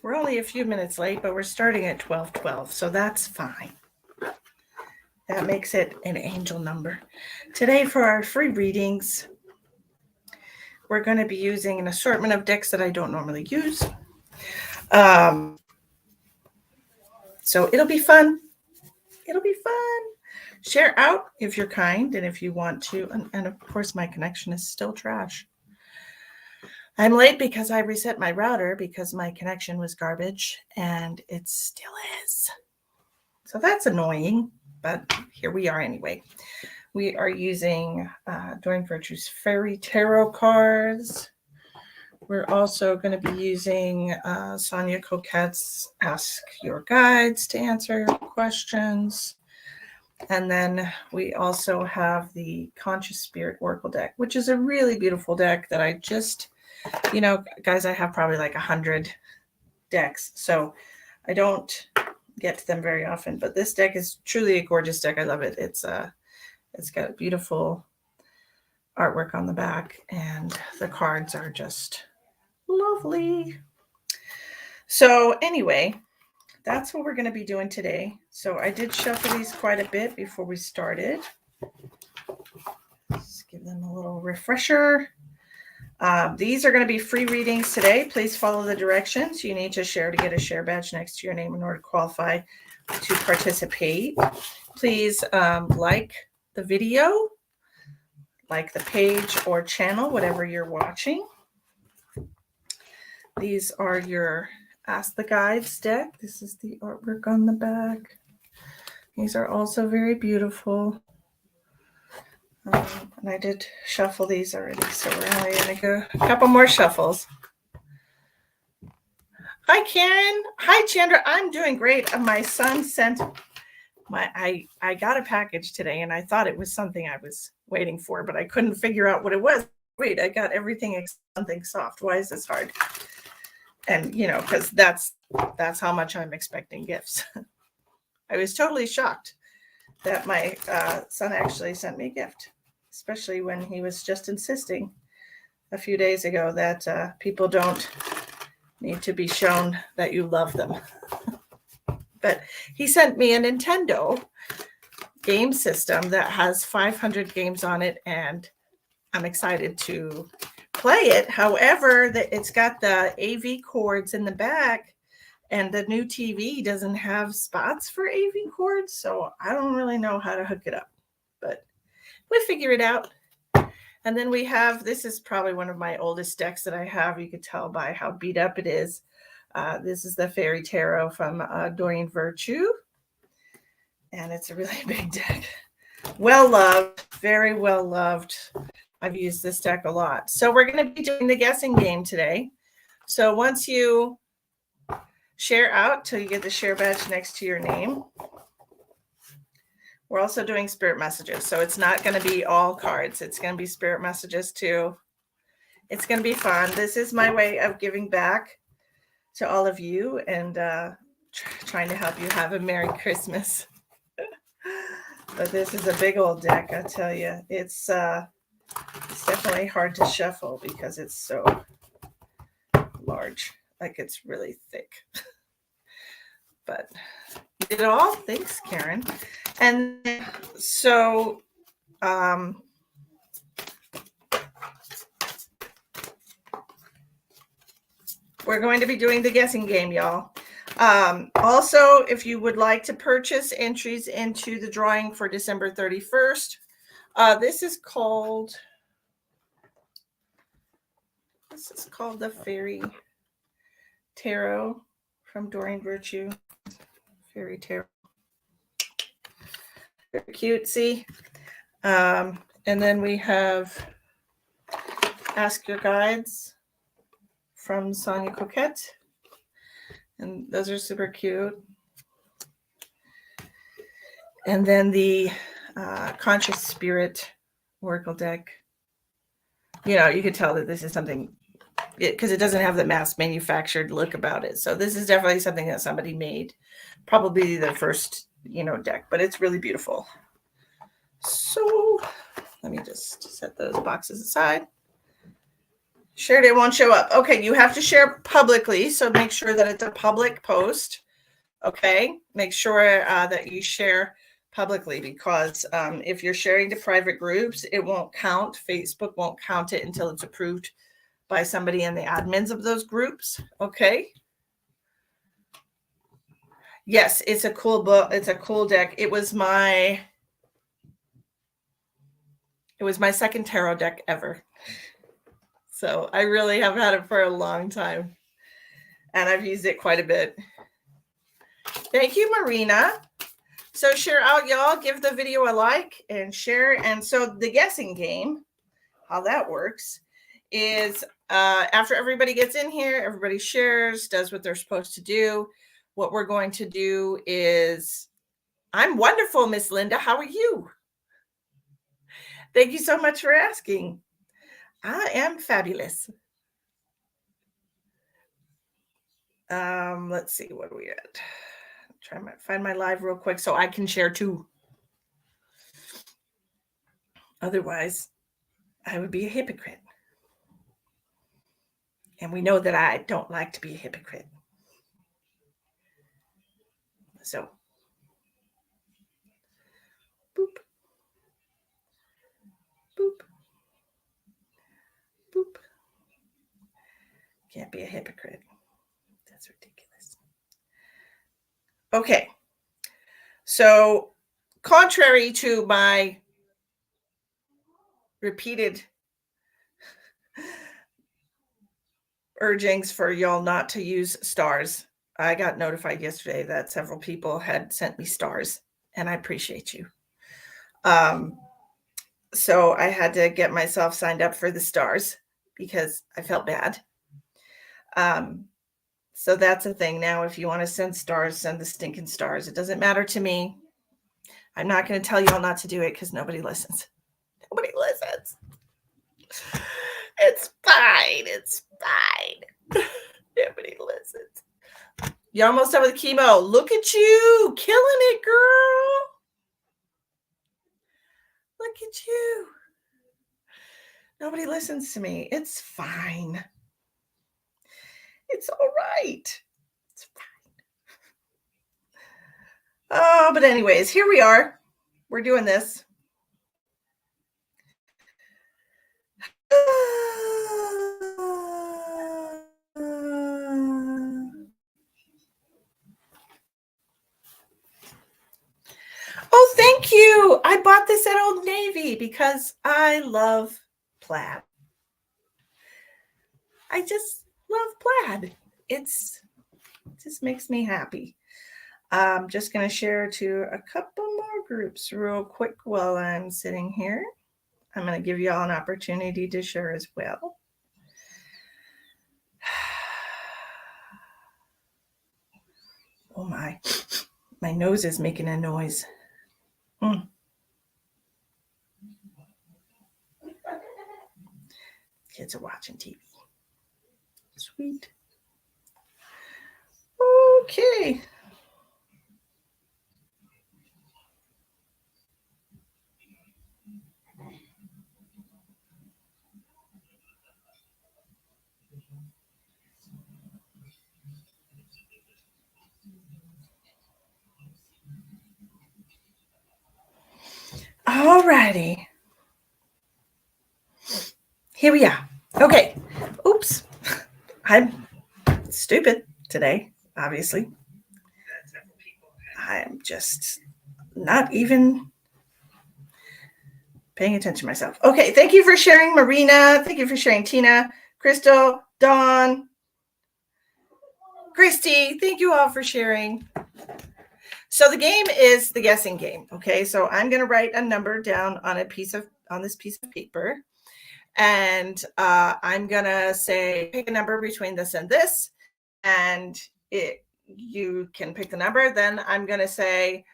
We're only a few minutes late, but we're starting at 12:12, so that's fine. That makes it an angel number. Today for our free readings, we're going to be using an assortment of decks that I don't normally use. So it'll be fun. It'll be fun. Share out if you're kind and if you want to. And of course, my connection is still trash. I'm late because I reset my router because my connection was garbage, and it still is. So that's annoying, but here we are anyway. We are using Doreen Virtue's Fairy Tarot cards. We're also going to be using Sonia Coquette's Ask Your Guides to answer questions. And then we also have the Conscious Spirit Oracle deck, which is a really beautiful deck that I just, guys, I have probably like 100 decks. So I don't get to them very often, but this deck is truly a gorgeous deck. I love it. It's got a beautiful artwork on the back, and the cards are just lovely. So anyway, that's what we're going to be doing today. So I did shuffle these quite a bit before we started. Just give them a little refresher. These are going to be free readings today. Please follow the directions. You need to share to get a share badge next to your name in order to qualify to participate. Please like the video, like the page or channel, whatever you're watching. These are your Ask the Guides deck. This is the artwork on the back. These are also very beautiful. And I did shuffle these already, so we're only going to go a couple more shuffles. Hi, Karen. Hi, Chandra. I'm doing great. My son sent I got a package today, and I thought it was something I was waiting for, but I couldn't figure out what it was. Wait, I got everything except something soft. Why is this hard? And because that's how much I'm expecting gifts. I was totally shocked that my son actually sent me a gift, especially when he was just insisting a few days ago that people don't need to be shown that you love them. But he sent me a Nintendo game system that has 500 games on it, and I'm excited to play it. However, it's got the AV cords in the back, and the new TV doesn't have spots for AV cords, so I don't really know how to hook it up, but we'll figure it out. And then we have, this is probably one of my oldest decks that I have. You could tell by how beat up it is. This is the Fairy Tarot from Doreen Virtue, and it's a really big deck. Well loved, very well loved. I've used this deck a lot. So we're going to be doing the guessing game today. So once you share out till you get the share badge next to your name, we're also doing spirit messages. So it's not going to be all cards. It's going to be spirit messages too. It's going to be fun. This is my way of giving back to all of you and trying to help you have a Merry Christmas. But this is a big old deck, I tell you. It's definitely hard to shuffle because it's so large. Like, it's really thick. But you did it all. Thanks, Karen. And so we're going to be doing the guessing game, y'all. Also, if you would like to purchase entries into the drawing for December 31st, this is called the Fairy Tarot from Doreen Virtue. Fairy Tarot. Very cutesy. And then we have Ask Your Guides from Sonia Coquette. And those are super cute. And then the Conscious Spirit Oracle deck. You could tell that this is something, because it doesn't have the mass manufactured look about it. So this is definitely something that somebody made. Probably the first, deck, but it's really beautiful. So let me just set those boxes aside. Shared, it won't show up. Okay, you have to share publicly, so make sure that it's a public post. Okay, make sure that you share publicly, because if you're sharing to private groups, it won't count. Facebook won't count it until it's approved by somebody in the admins of those groups. Okay. Yes, it's a cool book. It's a cool deck. It was my second tarot deck ever. So I really have had it for a long time, and I've used it quite a bit. Thank you, Marina. So share out, y'all. Give the video a like and share. And so the guessing game, how that works is after everybody gets in here, everybody shares, does what they're supposed to do. What we're going to do is, I'm wonderful, Miss Linda. How are you? Thank you so much for asking. I am fabulous. Let's see, what are we at? Try to find my live real quick so I can share too. Otherwise, I would be a hypocrite. And we know that I don't like to be a hypocrite. So, boop, boop, boop. Can't be a hypocrite. That's ridiculous. Okay. So, contrary to my repeated urgings for y'all not to use stars, I got notified yesterday that several people had sent me stars, and I appreciate you. So I had to get myself signed up for the stars because I felt bad. So that's a thing now. If you want to send stars, send the stinking stars. It doesn't matter to me. I'm not going to tell y'all not to do it because nobody listens. Nobody listens. It's fine. It's fine. Nobody listens. You're almost done with chemo. Look at you. Killing it, girl. Look at you. Nobody listens to me. It's fine. It's all right. It's fine. Oh, but anyways, here we are. We're doing this. Oh, thank you. I bought this at Old Navy because I love plaid. I just love plaid. It just makes me happy. I'm just going to share to a couple more groups real quick while I'm sitting here. I'm going to give you all an opportunity to share as well. Oh my nose is making a noise. Kids are watching TV. Sweet. Okay. All righty. Here we are. Okay. Oops. I'm stupid today, obviously. I'm just not even paying attention to myself. Okay. Thank you for sharing, Marina. Thank you for sharing, Tina, Crystal, Dawn, Christy. Thank you all for sharing. So the game is the guessing game. Okay. So I'm going to write a number down on this piece of paper. And I'm going to say, pick a number between this and this. And you can pick the number. Then I'm going to say,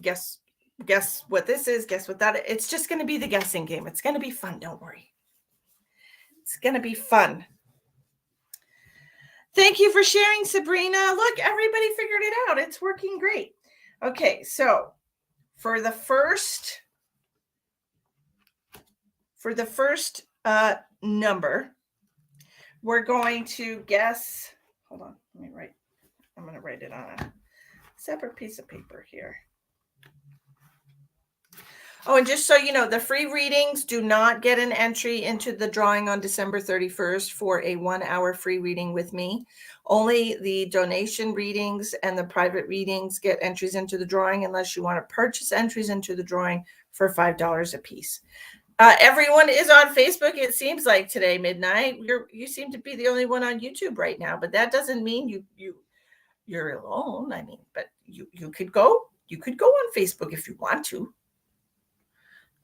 guess what this is, guess what that is. It's just going to be the guessing game. It's going to be fun. Don't worry. It's going to be fun. Thank you for sharing, Sabrina. Look, everybody figured it out. It's working great. Okay, so for the first number. We're going to guess. Hold on. Let me write. I'm going to write it on a separate piece of paper here. Oh, and just so you know, the free readings do not get an entry into the drawing on December 31st for a 1-hour free reading with me. Only the donation readings and the private readings get entries into the drawing unless you want to purchase entries into the drawing for $5 a piece. Everyone is on Facebook, it seems like today, midnight. You seem to be the only one on YouTube right now, but that doesn't mean you're alone. I mean, but you could go on Facebook if you want to.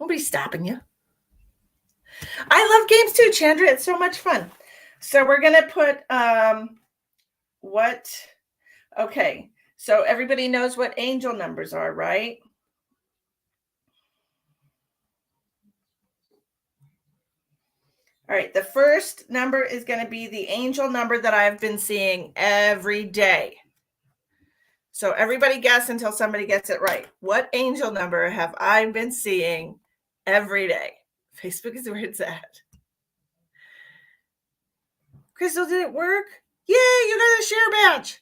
Nobody's stopping you. I love games too, Chandra. It's so much fun. So we're going to put what? Okay. So everybody knows what angel numbers are, right? All right. The first number is going to be the angel number that I've been seeing every day. So everybody guess until somebody gets it right. What angel number have I been seeing every day? Facebook is where it's at. Crystal, did it work? Yay, you got a share badge.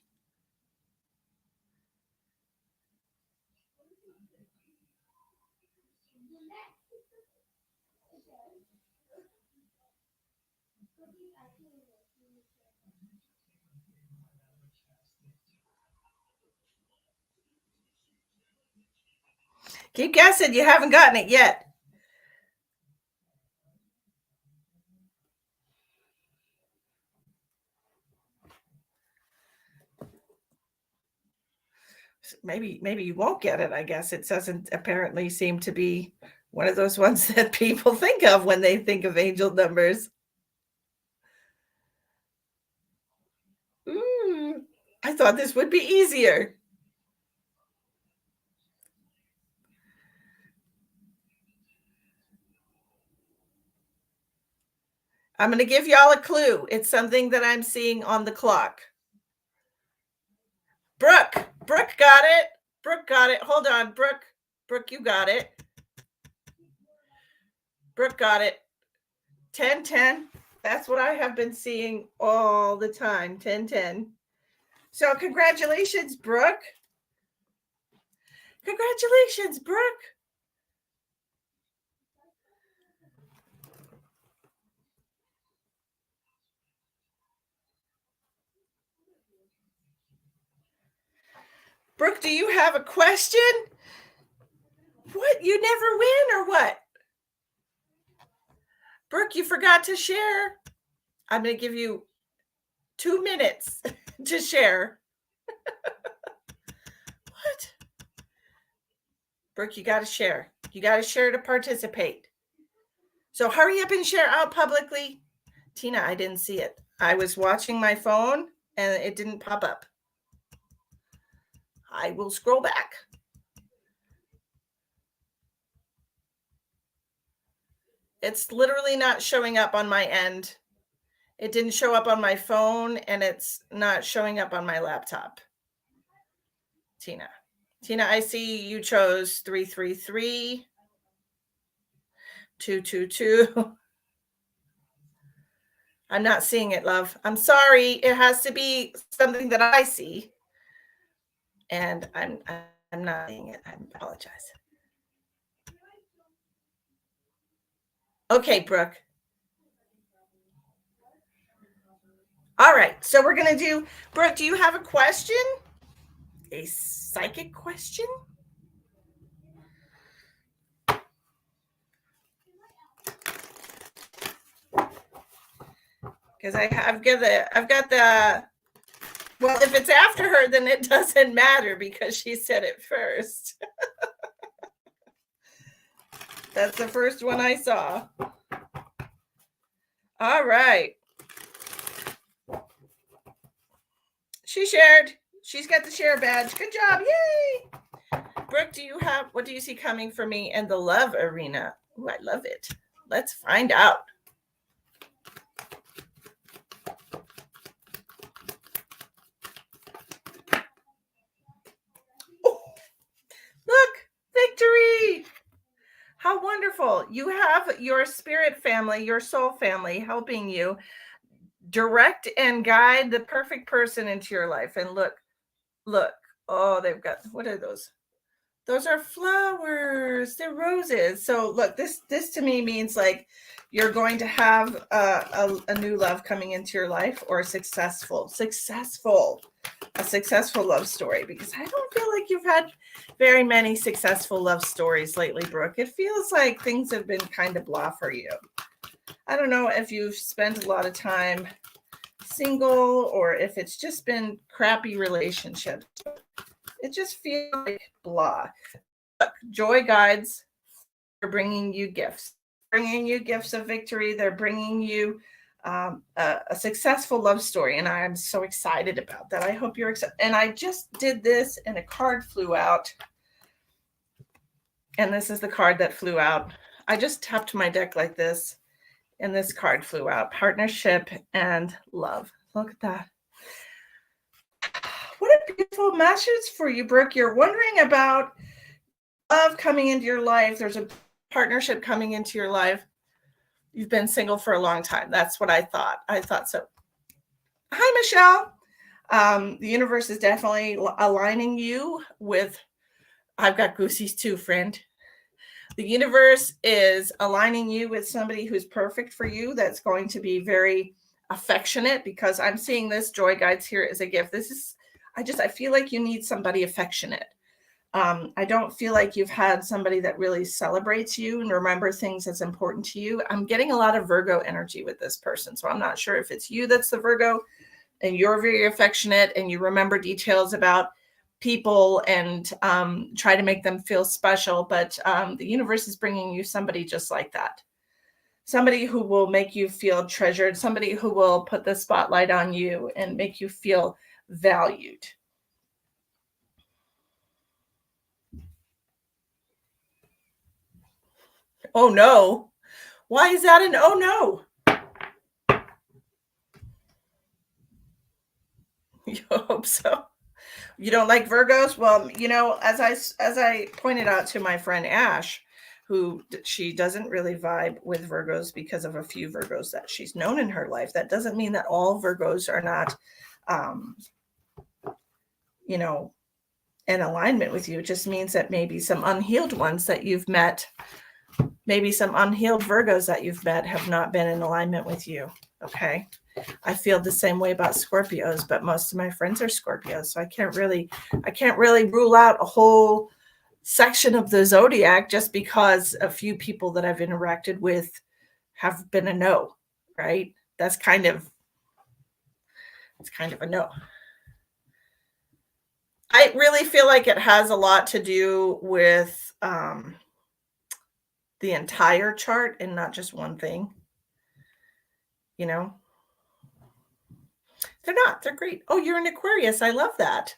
Keep guessing. You haven't gotten it yet. Maybe you won't get it. I guess it doesn't apparently seem to be one of those ones that people think of when they think of angel numbers. Ooh, I thought this would be easier. I'm going to give y'all a clue. It's something that I'm seeing on the clock. Brooke got it. Brooke got it. Hold on, Brooke, you got it. Brooke got it. 1010. That's what I have been seeing all the time. 1010. So congratulations, Brooke. Congratulations, Brooke. Brooke, do you have a question? What? You never win or what? Brooke, you forgot to share. I'm going to give you 2 minutes to share. What? Brooke, you got to share. You got to share to participate. So hurry up and share out publicly. Tina, I didn't see it. I was watching my phone and it didn't pop up. I will scroll back. It's literally not showing up on my end. It didn't show up on my phone and it's not showing up on my laptop. Tina, I see you chose 333, 222. I'm not seeing it, love. I'm sorry. It has to be something that I see. And I'm not seeing it. I apologize. Okay, Brooke. All right. So we're going to do, Brooke, do you have a question? A psychic question? Because I've got the, well, if it's after her, then it doesn't matter because she said it first. That's the first one I saw. All right. She shared. She's got the share badge. Good job. Yay. Brooke, what do you see coming for me in the love arena? Ooh, I love it. Let's find out. Oh, look, victory. How wonderful. you have your spirit family, your soul family helping you direct and guide the perfect person into your life. And look. Oh, they've got, what are those? Those are flowers. They're roses. So look, this to me means like you're going to have a new love coming into your life, or a successful love story, because I don't feel like you've had very many successful love stories lately, Brooke. It feels like things have been kind of blah for you. I don't know if you've spent a lot of time single or if it's just been crappy relationships. It just feels like blah. Look, joy guides are bringing you gifts of victory. They're bringing you a successful love story, and I am so excited about that. I hope you're excited. And I just did this, and a card flew out, and this is the card that flew out. I just tapped my deck like this, and this card flew out: partnership and love. Look at that. What a beautiful message for you, Brooke. You're wondering about love coming into your life. There's a partnership coming into your life. You've been single for a long time. That's what I thought. I thought so. Hi, Michelle. The universe is definitely aligning you with, I've got goosies too, friend. The universe is aligning you with somebody who's perfect for you, that's going to be very affectionate, because I'm seeing this joy guides here as a gift. This is, I feel like you need somebody affectionate. I don't feel like you've had somebody that really celebrates you and remember things that's important to you. I'm getting a lot of Virgo energy with this person. So I'm not sure if it's you that's the Virgo and you're very affectionate and you remember details about people and try to make them feel special. But the universe is bringing you somebody just like that. Somebody who will make you feel treasured, somebody who will put the spotlight on you and make you feel valued. Oh no. Why is that an oh no? You hope so. You don't like Virgos? Well, as I pointed out to my friend Ash, who she doesn't really vibe with Virgos because of a few Virgos that she's known in her life. That doesn't mean that all Virgos are not in alignment with you. It just means that maybe some unhealed ones that you've met, maybe some unhealed Virgos that you've met have not been in alignment with you. Okay. I feel the same way about Scorpios, but most of my friends are Scorpios. So I can't really rule out a whole section of the zodiac just because a few people that I've interacted with have been a no, right? It's kind of a no. I really feel like it has a lot to do with the entire chart and not just one thing. They're not. They're great. Oh, you're an Aquarius. I love that.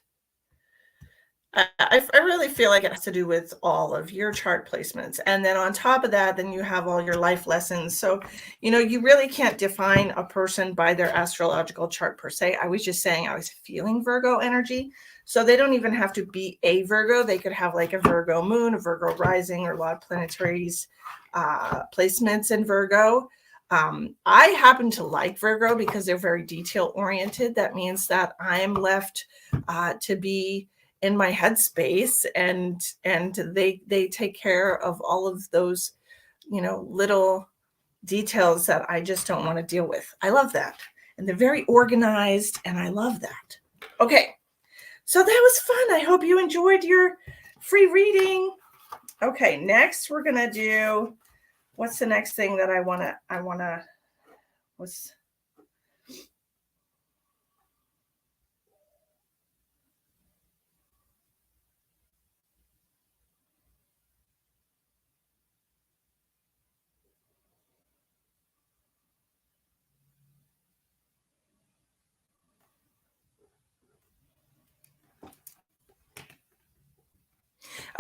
I really feel like it has to do with all of your chart placements. And then on top of that, then you have all your life lessons. So, you really can't define a person by their astrological chart per se. I was just saying I was feeling Virgo energy. So they don't even have to be a Virgo. They could have like a Virgo moon, a Virgo rising, or a lot of planetaries placements in Virgo. I happen to like Virgo because they're very detail oriented. That means that I am left to be in my headspace, and they take care of all of those, little details that I just don't want to deal with. I love that. And they're very organized, and I love that. Okay. So that was fun. I hope you enjoyed your free reading. Okay. Next, we're going to do, what's the next thing that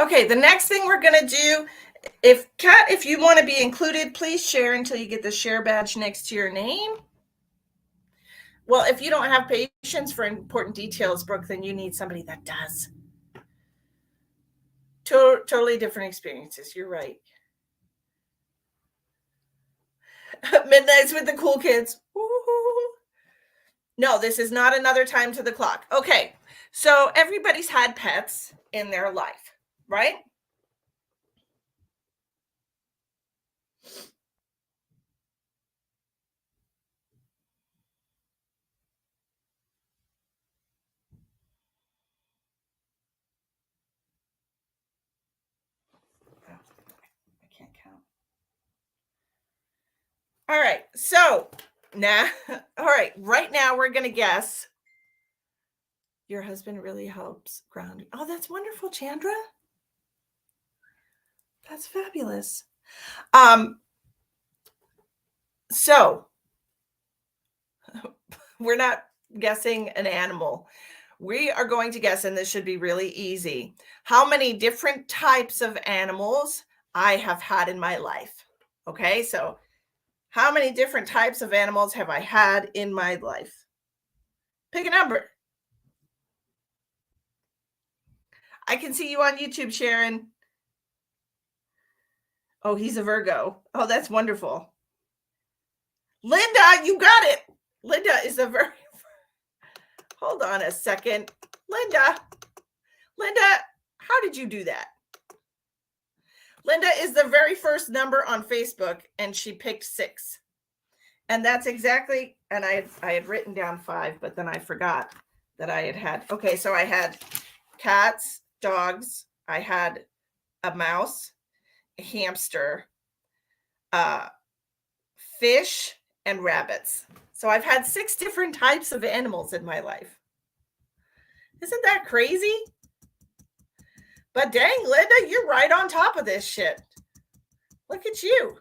Okay, the next thing we're going to do, if you want to be included, please share until you get the share badge next to your name. Well, if you don't have patience for important details, Brooke, then you need somebody that does. Totally different experiences. You're right. Midnights with the cool kids. Woo-hoo. No, this is not another time to the clock. Okay. So everybody's had pets in their life, right? Oh, I can't count. All right. So now, all right. Right now, we're going to guess your husband really helps ground. Oh, that's wonderful, Chandra. That's fabulous. So we're not guessing an animal. We are going to guess, and this should be really easy, how many different types of animals I have had in my life. Okay, so how many different types of animals have I had in my life? Pick a number. I can see you on YouTube, Sharon. Oh, he's a Virgo. Oh, that's wonderful. Linda, you got it. Linda is a Virgo. Hold on a second. Linda, how did you do that? Linda is the very first number on Facebook, and she picked 6. And that's exactly, and I had written down 5, but then I forgot that I had. Okay, so I had cats, dogs, I had a mouse, a hamster, fish, and rabbits. So I've had 6 different types of animals in my life. Isn't that crazy? But dang, Linda, you're right on top of this shit. Look at you.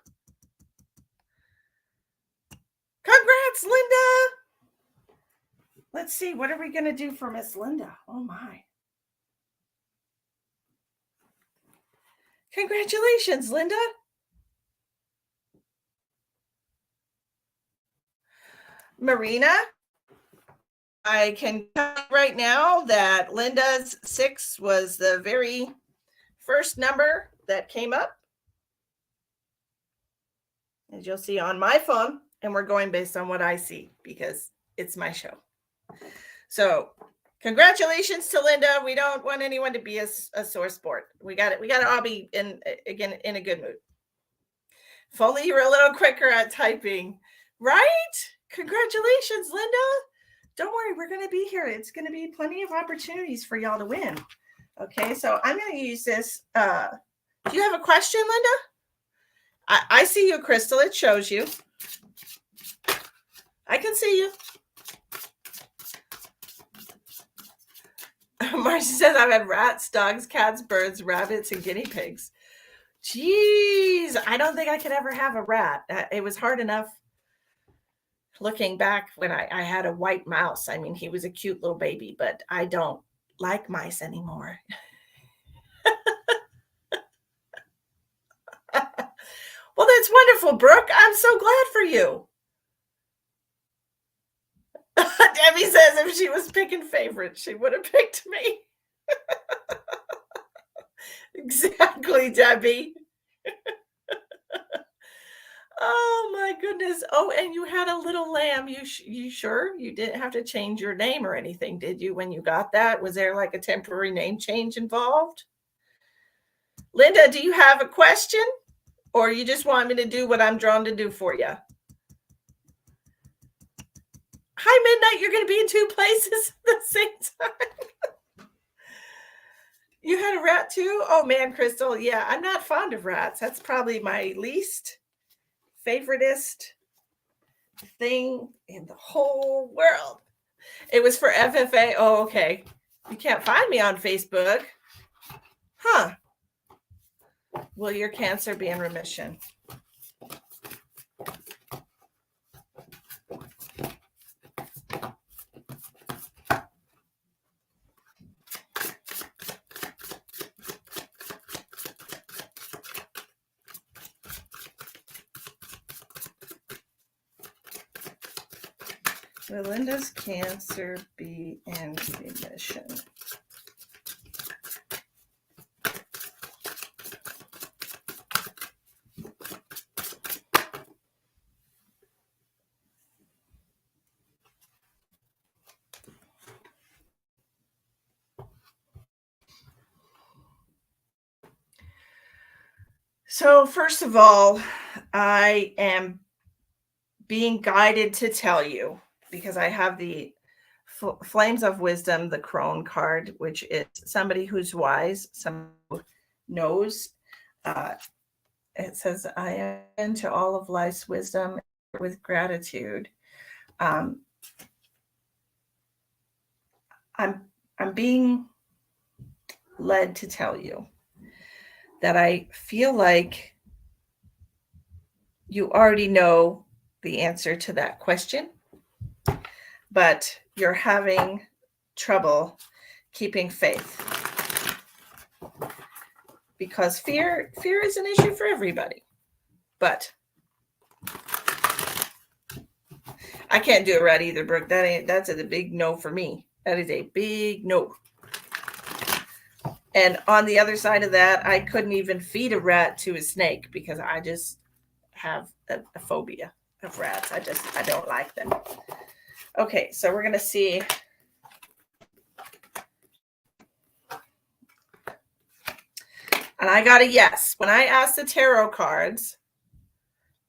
Congrats, Linda. Let's see, what are we going to do for Miss Linda? Oh my. Congratulations, Linda. Marina, I can tell you right now that Linda's 6 was the very first number that came up. As you'll see on my phone, and we're going based on what I see because it's my show. So congratulations to Linda. We don't want anyone to be a sore sport. We got it. We got to all be in a good mood. If only you were a little quicker at typing, right? Congratulations, Linda. Don't worry, we're going to be here. It's going to be plenty of opportunities for y'all to win. Okay, so I'm going to use this. Do you have a question, Linda? I see you, Crystal. It shows you. I can see you. Marcy says, I've had rats, dogs, cats, birds, rabbits, and guinea pigs. Jeez, I don't think I could ever have a rat. It was hard enough looking back when I had a white mouse. I mean, he was a cute little baby, but I don't like mice anymore. Well, that's wonderful, Brooke. I'm so glad for you. Debbie says if she was picking favorites, she would have picked me. Exactly, Debbie. Oh my goodness. Oh, and you had a little lamb. You sure you didn't have to change your name or anything, did you, when you got that? Was there like a temporary name change involved? Linda, do you have a question? Or you just want me to do what I'm drawn to do for you? Hi, Midnight. You're going to be in 2 places at the same time. You had a rat too? Oh man, Crystal. Yeah, I'm not fond of rats. That's probably my least favoritist thing in the whole world. It was for FFA. Oh, okay. You can't find me on Facebook. Huh. Will your cancer be in remission? Will Linda's cancer be in remission? So, first of all, I am being guided to tell you because I have the Flames of Wisdom, the Crone card, which is somebody who's wise, someone who knows. Uh, it says, I am into all of life's wisdom with gratitude. Um, I'm being led to tell you that I feel like you already know the answer to that question, but you're having trouble keeping faith because fear is an issue for everybody. But I can't do a rat either, Brooke. That's a big no for me. That is a big no. And on the other side of that, I couldn't even feed a rat to a snake because I just have a phobia of rats. I don't like them. Okay, so we're gonna see. And I got a yes. When I asked the tarot cards,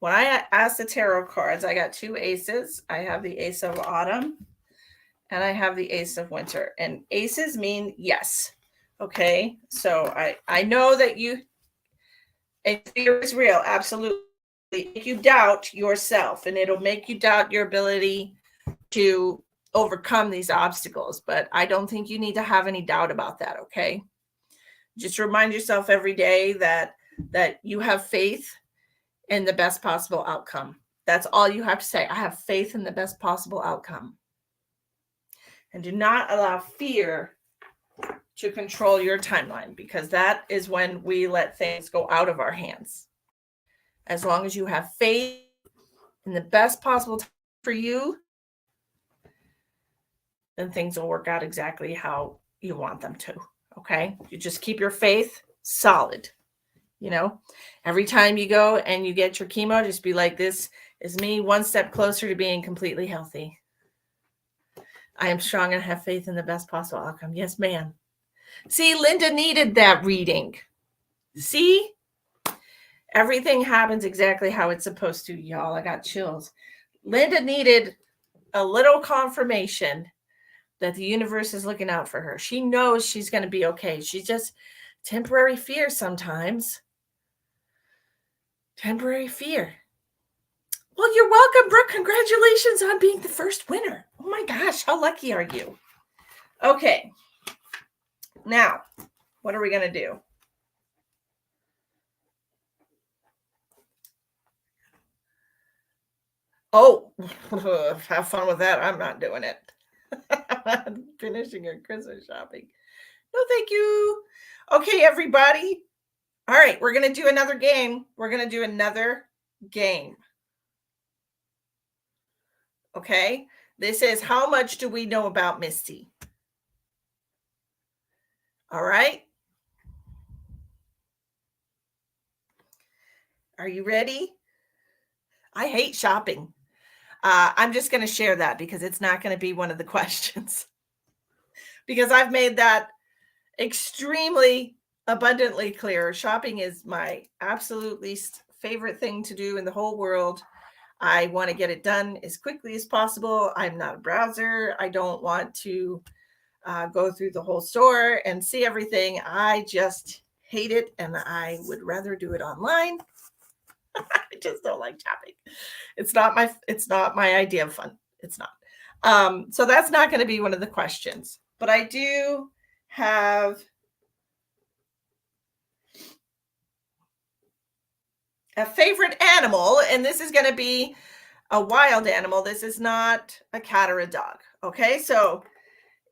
I got two aces. I have the ace of autumn and I have the ace of winter. And aces mean yes. Okay, so I know that fear is real, absolutely. Make you doubt yourself, and it'll make you doubt your ability to overcome these obstacles. But I don't think you need to have any doubt about that. Okay, just remind yourself every day that you have faith in the best possible outcome. That's all you have to say. I have faith in the best possible outcome, and do not allow fear to control your timeline, because that is when we let things go out of our hands. As long as you have faith in the best possible time for you, then things will work out exactly how you want them to. Okay? You just keep your faith solid. You know, every time you go and you get your chemo, just be like, this is me one step closer to being completely healthy. I am strong and have faith in the best possible outcome. Yes, ma'am. See, Linda needed that reading. See? Everything happens exactly how it's supposed to, y'all. I got chills. Linda needed a little confirmation that the universe is looking out for her. She knows she's going to be okay. She's just temporary fear sometimes. Temporary fear. Well, you're welcome, Brooke. Congratulations on being the first winner. Oh my gosh, how lucky are you? Okay. Now, what are we going to do? Oh, have fun with that. I'm not doing it. I'm not finishing your Christmas shopping. No, thank you. Okay, everybody. All right, we're going to do another game. Okay, this is how much do we know about Misty? All right. Are you ready? I hate shopping. I'm just going to share that because it's not going to be one of the questions. Because I've made that extremely abundantly clear. Shopping is my absolute least favorite thing to do in the whole world. I want to get it done as quickly as possible. I'm not a browser. I don't want to go through the whole store and see everything. I just hate it, and I would rather do it online. I just don't like shopping. It's not my idea of fun. It's not. So that's not going to be one of the questions. But I do have a favorite animal, and this is going to be a wild animal. This is not a cat or a dog. Okay, so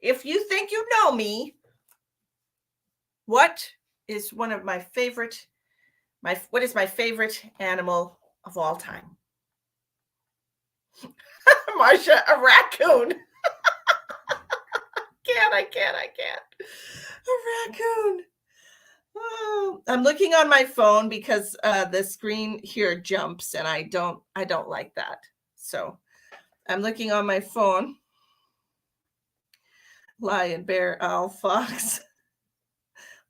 if you think you know me, what is one of my favorite what is my favorite animal of all time? Marsha, a raccoon. I can't. A raccoon. Oh, I'm looking on my phone because the screen here jumps, and I don't like that. So I'm looking on my phone. Lion, bear, owl, fox,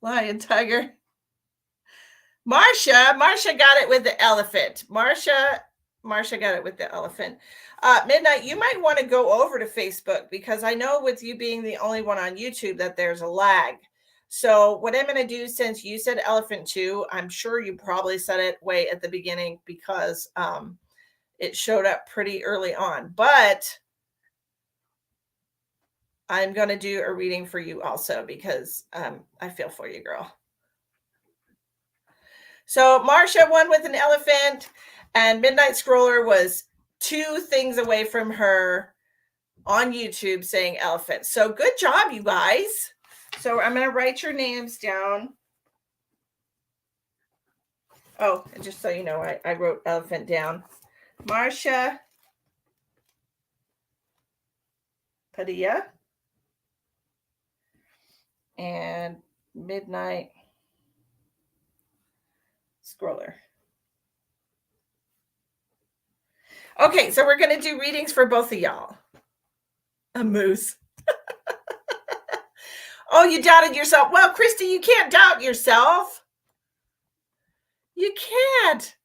lion, tiger, Marsha got it with the elephant. Marsha got it with the elephant. Midnight, you might want to go over to Facebook because I know with you being the only one on YouTube that there's a lag. So what I'm going to do, since you said elephant too, I'm sure you probably said it way at the beginning because it showed up pretty early on. But I'm going to do a reading for you also because I feel for you, girl. So Marsha won with an elephant, and Midnight Scroller was 2 things away from her on YouTube saying elephant. So good job, you guys. So I'm going to write your names down. Oh, and just so you know, I wrote elephant down. Marsha Padilla and Midnight Scroller. Okay, so we're going to do readings for both of y'all. A moose. Oh, you doubted yourself. Well, Christy, you can't doubt yourself. You can't.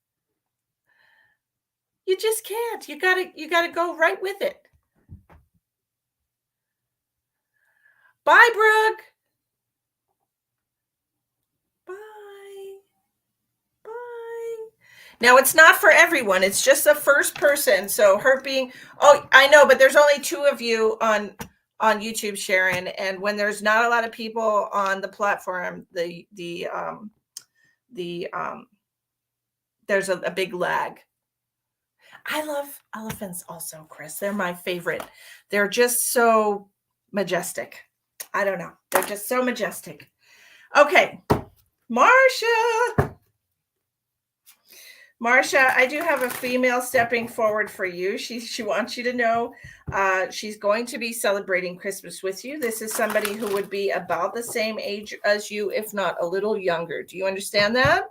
You just can't. You gotta go right with it. Bye, Brooke. Bye. Bye. Now, it's not for everyone. It's just the first person. So her being, oh, I know, but there's only 2 of you on YouTube, Sharon. And when there's not a lot of people on the platform, there's a big lag. I love elephants also, Chris. They're my favorite. They're just so majestic. I don't know. They're just so majestic. Okay. Marsha, I do have a female stepping forward for you. She wants you to know she's going to be celebrating Christmas with you. This is somebody who would be about the same age as you, if not a little younger. Do you understand that?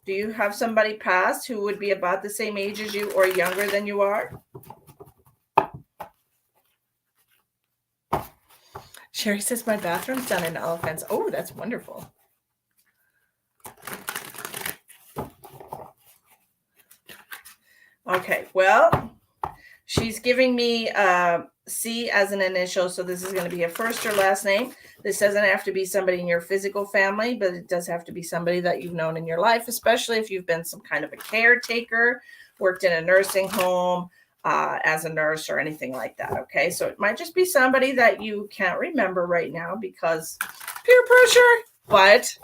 Do you have somebody past who would be about the same age as you or younger than you are? Sherry says my bathroom's done in elephants. Oh, that's wonderful. Okay, well, she's giving me C as an initial, so this is going to be a first or last name. This doesn't have to be somebody in your physical family, but it does have to be somebody that you've known in your life, especially if you've been some kind of a caretaker, worked in a nursing home as a nurse or anything like that. Okay, so it might just be somebody that you can't remember right now because peer pressure, but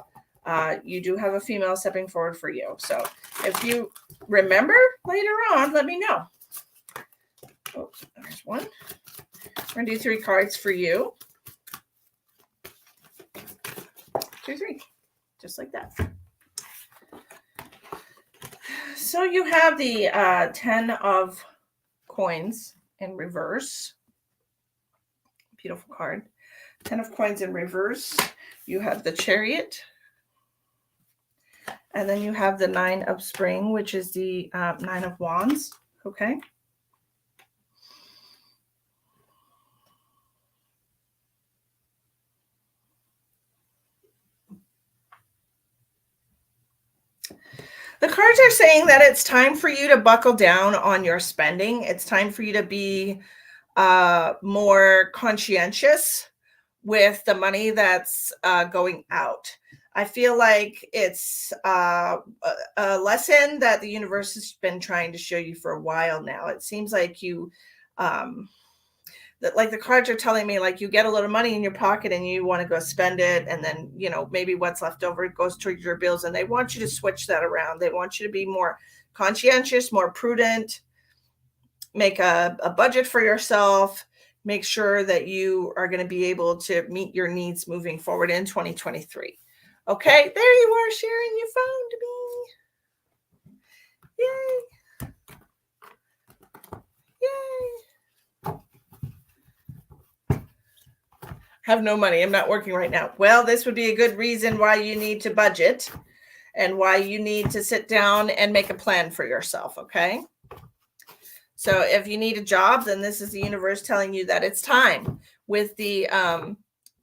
you do have a female stepping forward for you. So if you remember later on, let me know. Oh, there's one. We're going to do 3 cards for you. 2, 3, just like that. So you have the 10 of coins in reverse. Beautiful card. 10 of coins in reverse. You have the Chariot. And then you have the 9 of spring, which is the 9 of wands. Okay. The cards are saying that it's time for you to buckle down on your spending. It's time for you to be more conscientious with the money that's going out. I feel like it's a lesson that the universe has been trying to show you for a while now. It seems like you that like the cards are telling me like you get a little money in your pocket and you want to go spend it, and then maybe what's left over goes towards your bills, and they want you to switch that around. They want you to be more conscientious, more prudent, make a budget for yourself, make sure that you are going to be able to meet your needs moving forward in 2023. Okay, there you are, Sharon. You found me. Yay. Yay. Have no money. I'm not working right now. Well, this would be a good reason why you need to budget and why you need to sit down and make a plan for yourself, okay? So if you need a job, then this is the universe telling you that it's time. With the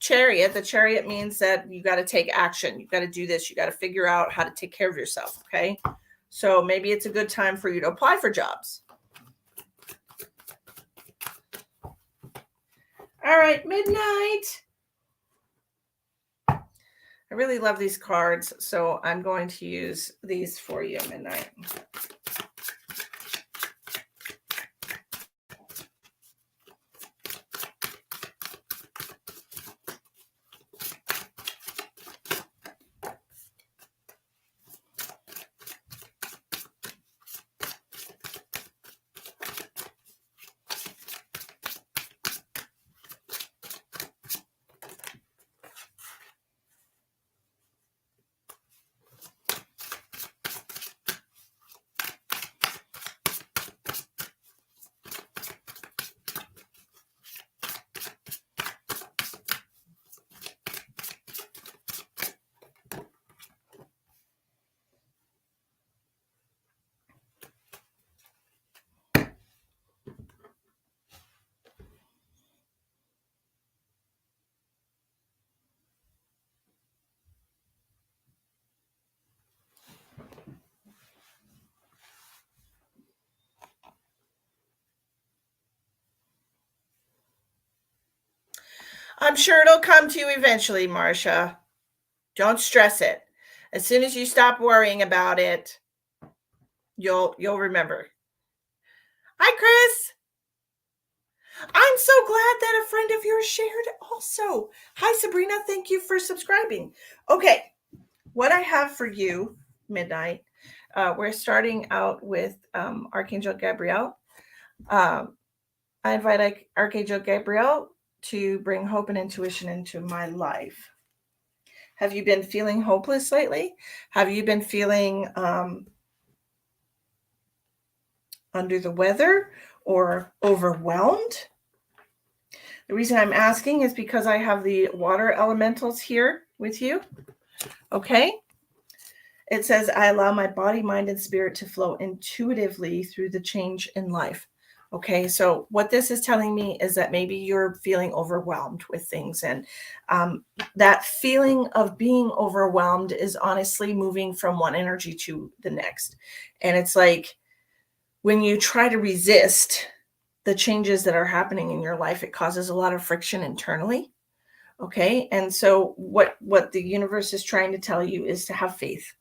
Chariot. The chariot means that you got to take action. You got to do this. You got to figure out how to take care of yourself. Okay. So maybe it's a good time for you to apply for jobs. All right, midnight. I really love these cards, so I'm going to use these for you, midnight. I'm sure it'll come to you eventually, Marcia. Don't stress it. As soon as you stop worrying about it, you'll remember. Hi, Chris. I'm so glad that a friend of yours shared also. Hi, Sabrina. Thank you for subscribing. Okay, what I have for you, midnight, we're starting out with Archangel Gabriel. I invite Archangel Gabriel to bring hope and intuition into my life. Have you been feeling hopeless lately? Have you been feeling under the weather or overwhelmed? The reason I'm asking is because I have the water elementals here with you. Okay. It says, I allow my body, mind, and spirit to flow intuitively through the change in life. Okay, so what this is telling me is that maybe you're feeling overwhelmed with things. And that feeling of being overwhelmed is honestly moving from one energy to the next. And it's like when you try to resist the changes that are happening in your life, it causes a lot of friction internally. Okay, and so what the universe is trying to tell you is to have faith.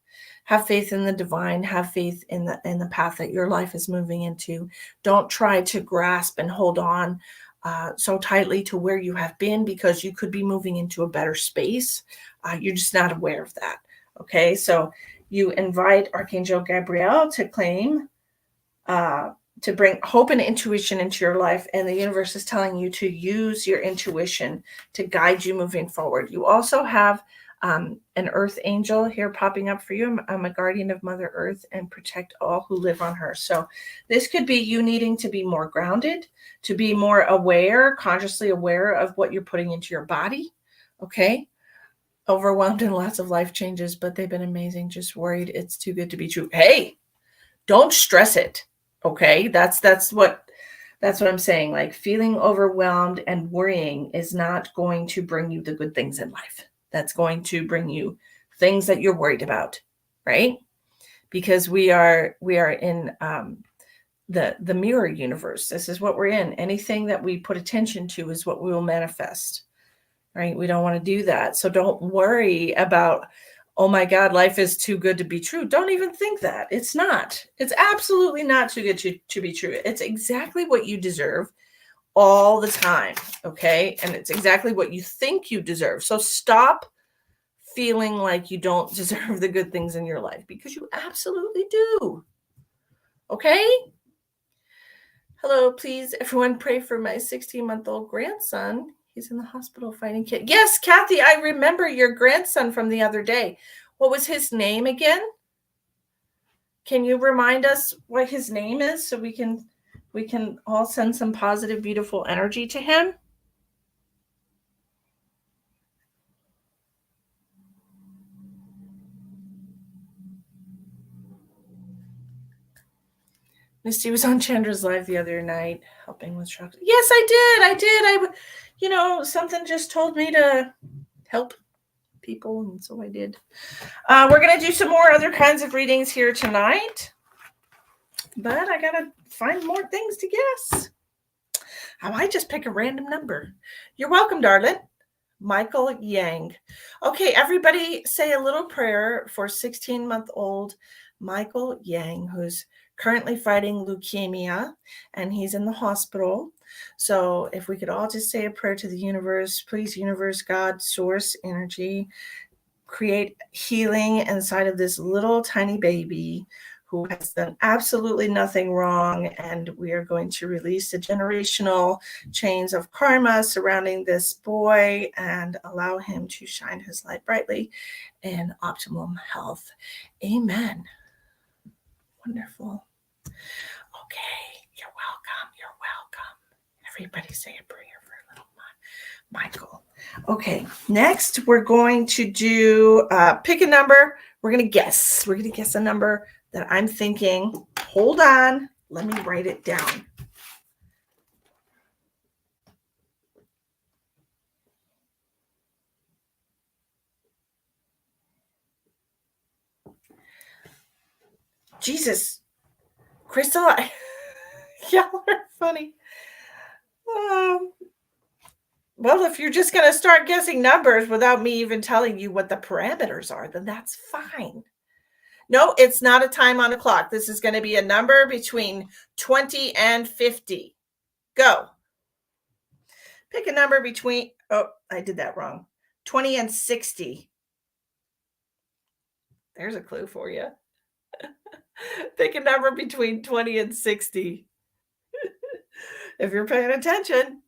Have faith in the divine, have faith in the path that your life is moving into. Don't try to grasp and hold on so tightly to where you have been, because you could be moving into a better space. You're just not aware of that. Okay, so you invite Archangel Gabriel to claim, to bring hope and intuition into your life, and the universe is telling you to use your intuition to guide you moving forward. You also have an earth angel here popping up for you. I'm a guardian of Mother Earth and protect all who live on her. So this could be you needing to be more grounded, to be more aware, consciously aware of what you're putting into your body. Okay. Overwhelmed in lots of life changes, but they've been amazing. Just worried it's too good to be true. Hey, don't stress it. Okay. That's what I'm saying. Like, feeling overwhelmed and worrying is not going to bring you the good things in life. That's going to bring you things that you're worried about, right? Because we are in the mirror universe. This is what we're in. Anything that we put attention to is what we will manifest, right? We don't want to do that. So don't worry about, oh my God, life is too good to be true. Don't even think that. It's not. It's absolutely not too good to be true. It's exactly what you deserve all the time, okay? And it's exactly what you think you deserve. So stop feeling like you don't deserve the good things in your life, because you absolutely do, okay? Hello, please, everyone, pray for my 16-month-old grandson. He's in the hospital fighting cancer. Yes, Kathy, I remember your grandson from the other day. What was his name again? Can you remind us what his name is so we can all send some positive, beautiful energy to him? Misty was on Chandra's live the other night helping with trucks. Yes, I did. Something just told me to help people, and so I did. We're going to do some more other kinds of readings here tonight, but I got to find more things to guess. I might just pick a random number. You're welcome, darling. Michael Yang. Okay, everybody say a little prayer for 16-month-old Michael Yang, who's currently fighting leukemia, and he's in the hospital. So if we could all just say a prayer to the universe, please, universe, God, source, energy, create healing inside of this little tiny baby who has done absolutely nothing wrong. And we are going to release the generational chains of karma surrounding this boy and allow him to shine his light brightly in optimum health. Amen. Wonderful. Okay, you're welcome. You're welcome. Everybody say a prayer for little Michael. Okay, next we're going to do pick a number. We're going to guess. We're going to guess a number that I'm thinking. Hold on. Let me write it down. Jesus. Crystal, y'all are funny. Well, if you're just going to start guessing numbers without me even telling you what the parameters are, then that's fine. No, it's not a time on a clock. This is going to be a number between 20 and 50. Go. Pick a number between, oh, I did that wrong. 20 and 60. There's a clue for you. Pick a number between 20 and 60. If you're paying attention.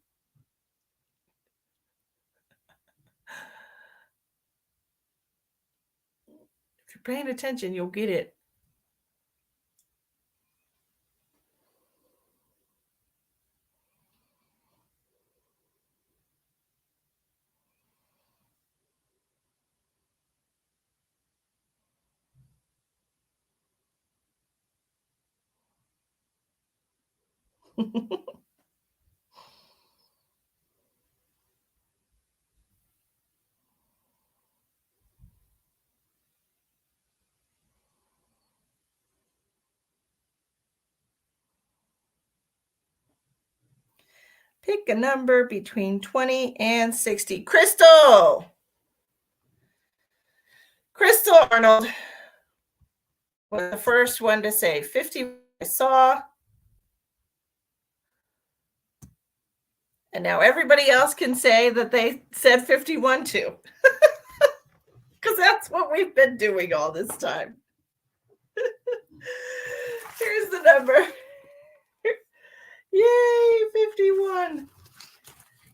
If you're paying attention, you'll get it. Pick a number between 20 and 60. Crystal Arnold was the first one to say 50. I saw. And now everybody else can say that they said 51 too. Because that's what we've been doing all this time. Here's the number. Yay, 51.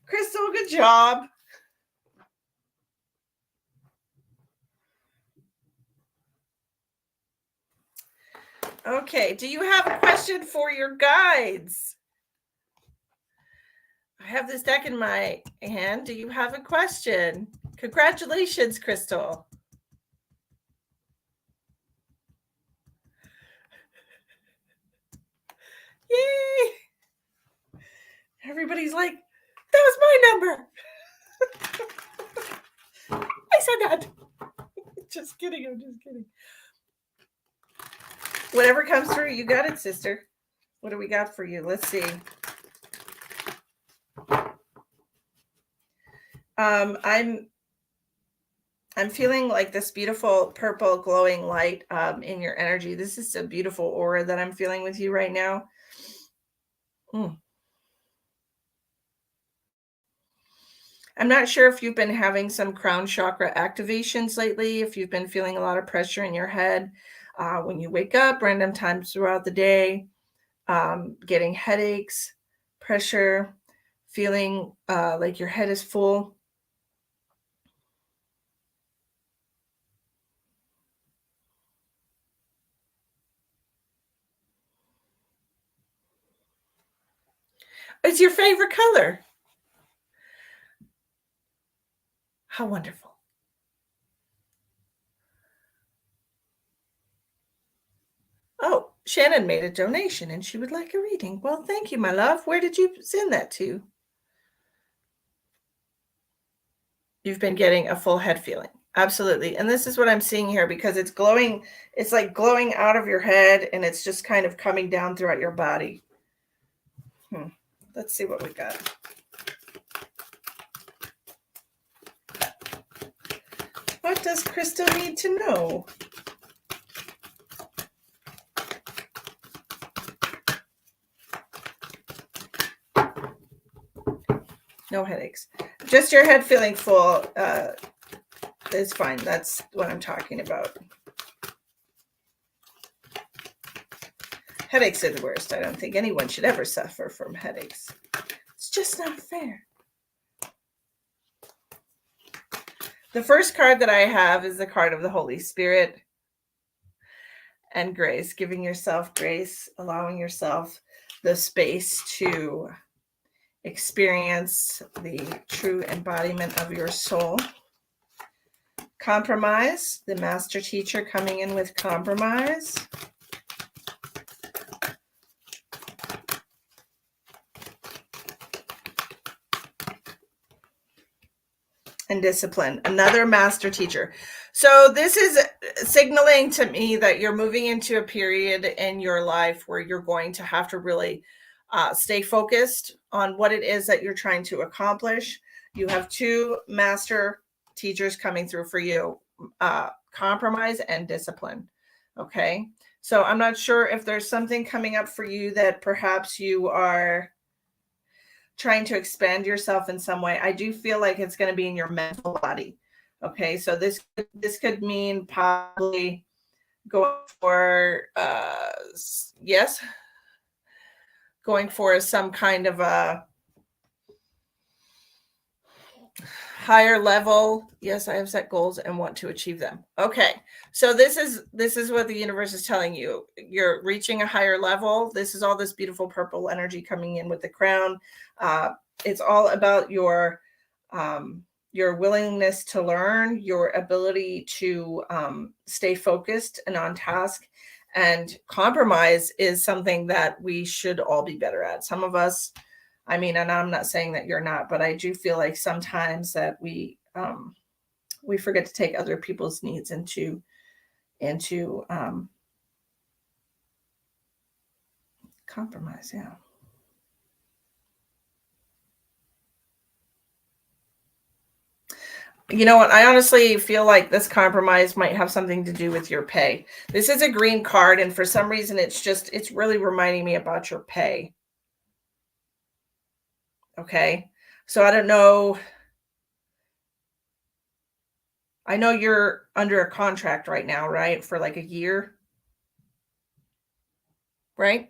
Crystal, good job. Okay, do you have a question for your guides? I have this deck in my hand. Do you have a question? Congratulations, Crystal. Yay! Everybody's like, that was my number. I said that. Just kidding. I'm just kidding. Whatever comes through, you got it, sister. What do we got for you? Let's see. I'm feeling like this beautiful purple glowing light in your energy. This is a beautiful aura that I'm feeling with you right now. I'm not sure if you've been having some crown chakra activations lately, if you've been feeling a lot of pressure in your head when you wake up, random times throughout the day, getting headaches, pressure, feeling like your head is full. It's your favorite color. How wonderful. Oh, Shannon made a donation and she would like a reading. Well, thank you, my love. Where did you send that to? You've been getting a full head feeling. Absolutely. And this is what I'm seeing here because it's glowing. It's like glowing out of your head and it's just kind of coming down throughout your body. Let's see what we got. What does Crystal need to know? No headaches. Just your head feeling full is fine. That's what I'm talking about. Headaches are the worst. I don't think anyone should ever suffer from headaches. It's just not fair. The first card that I have is the card of the Holy Spirit and grace, giving yourself grace, allowing yourself the space to experience the true embodiment of your soul. Compromise, the master teacher coming in with compromise. And discipline, another master teacher. So this is signaling to me that you're moving into a period in your life where you're going to have to really stay focused on what it is that you're trying to accomplish. You have two master teachers coming through for you, compromise and discipline. Okay. So I'm not sure if there's something coming up for you that perhaps you are trying to expand yourself in some way. I do feel like it's going to be in your mental body. Okay. So this could mean probably going for, going for some kind of a higher level. Yes, I have set goals and want to achieve them. Okay. So this is what the universe is telling you. You're reaching a higher level. This is all this beautiful purple energy coming in with the crown. It's all about your willingness to learn, your ability to stay focused and on task. And compromise is something that we should all be better at. Some of us, I mean, and I'm not saying that you're not, but I do feel like sometimes that we forget to take other people's needs into compromise. Yeah. You know what? I honestly feel like this compromise might have something to do with your pay. This is a green card, and for some reason, it's really reminding me about your pay. Okay. So I don't know. I know you're under a contract right now, right? For like a year, right?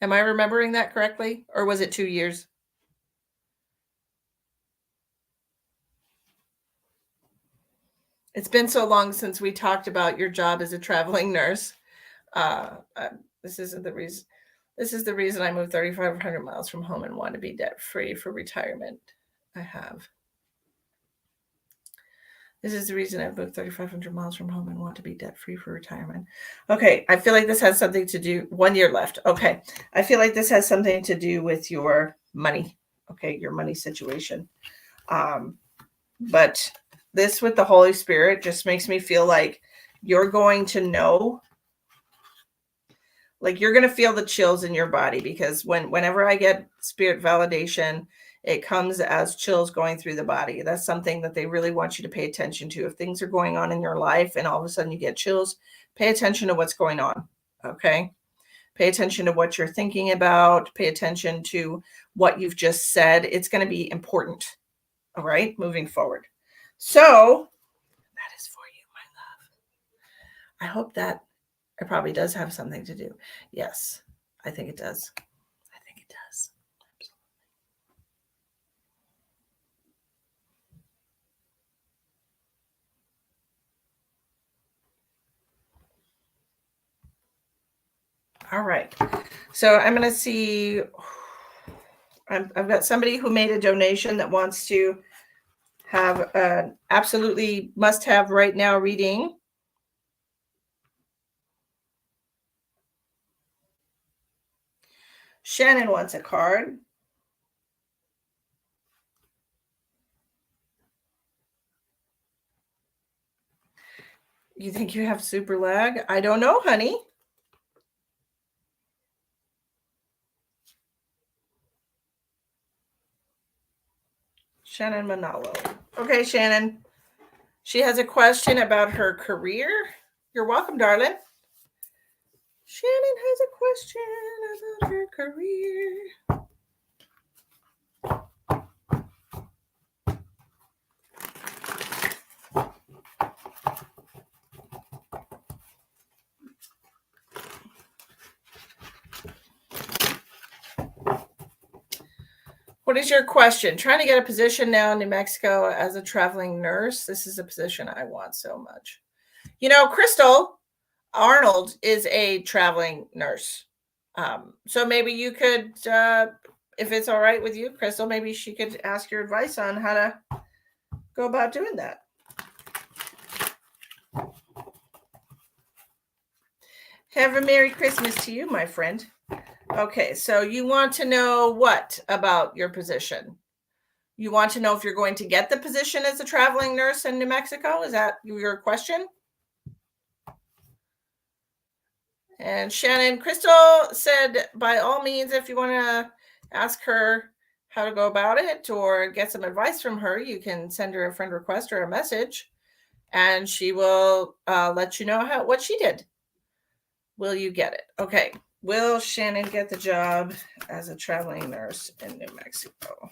Am I remembering that correctly? Or was it 2 years? It's been so long since we talked about your job as a traveling nurse. This isn't the reason. This is the reason I moved 3,500 miles from home and want to be debt free for retirement. I have. This is the reason I've moved 3,500 miles from home and want to be debt free for retirement. Okay. I feel like this has something to do. 1 year left. Okay. I feel like this has something to do with your money. Okay. Your money situation. But this with the Holy Spirit just makes me feel like you're going to know, like you're going to feel the chills in your body, because whenever I get spirit validation, it comes as chills going through the body. That's something that they really want you to pay attention to. If things are going on in your life and all of a sudden you get chills, pay attention to what's going on. Okay. Pay attention to what you're thinking about. Pay attention to what you've just said. It's going to be important. All right. Moving forward. So that is for you, my love. I hope that it probably does have something to do. Yes, I think it does. I think it does. Absolutely. All right. So I'm going to see. I've got somebody who made a donation that wants to have an absolutely must have right now reading. Shannon wants a card. You think you have super lag? I don't know, honey. Shannon Manalo. Okay, Shannon. She has a question about her career. You're welcome, darling. Shannon has a question about her career. What is your question? Trying to get a position now in New Mexico as a traveling nurse. This is a position I want so much. You know, Crystal Arnold is a traveling nurse. So maybe you could, if it's all right with you, Crystal, maybe she could ask your advice on how to go about doing that. Have a Merry Christmas to you, my friend. Okay, so you want to know what about your position? You want to know if you're going to get the position as a traveling nurse in New Mexico? Is that your question? And Shannon, Crystal said, by all means, if you want to ask her how to go about it or get some advice from her, you can send her a friend request or a message, and she will let you know what she did. Will you get it? Okay. Will Shannon get the job as a traveling nurse in New Mexico?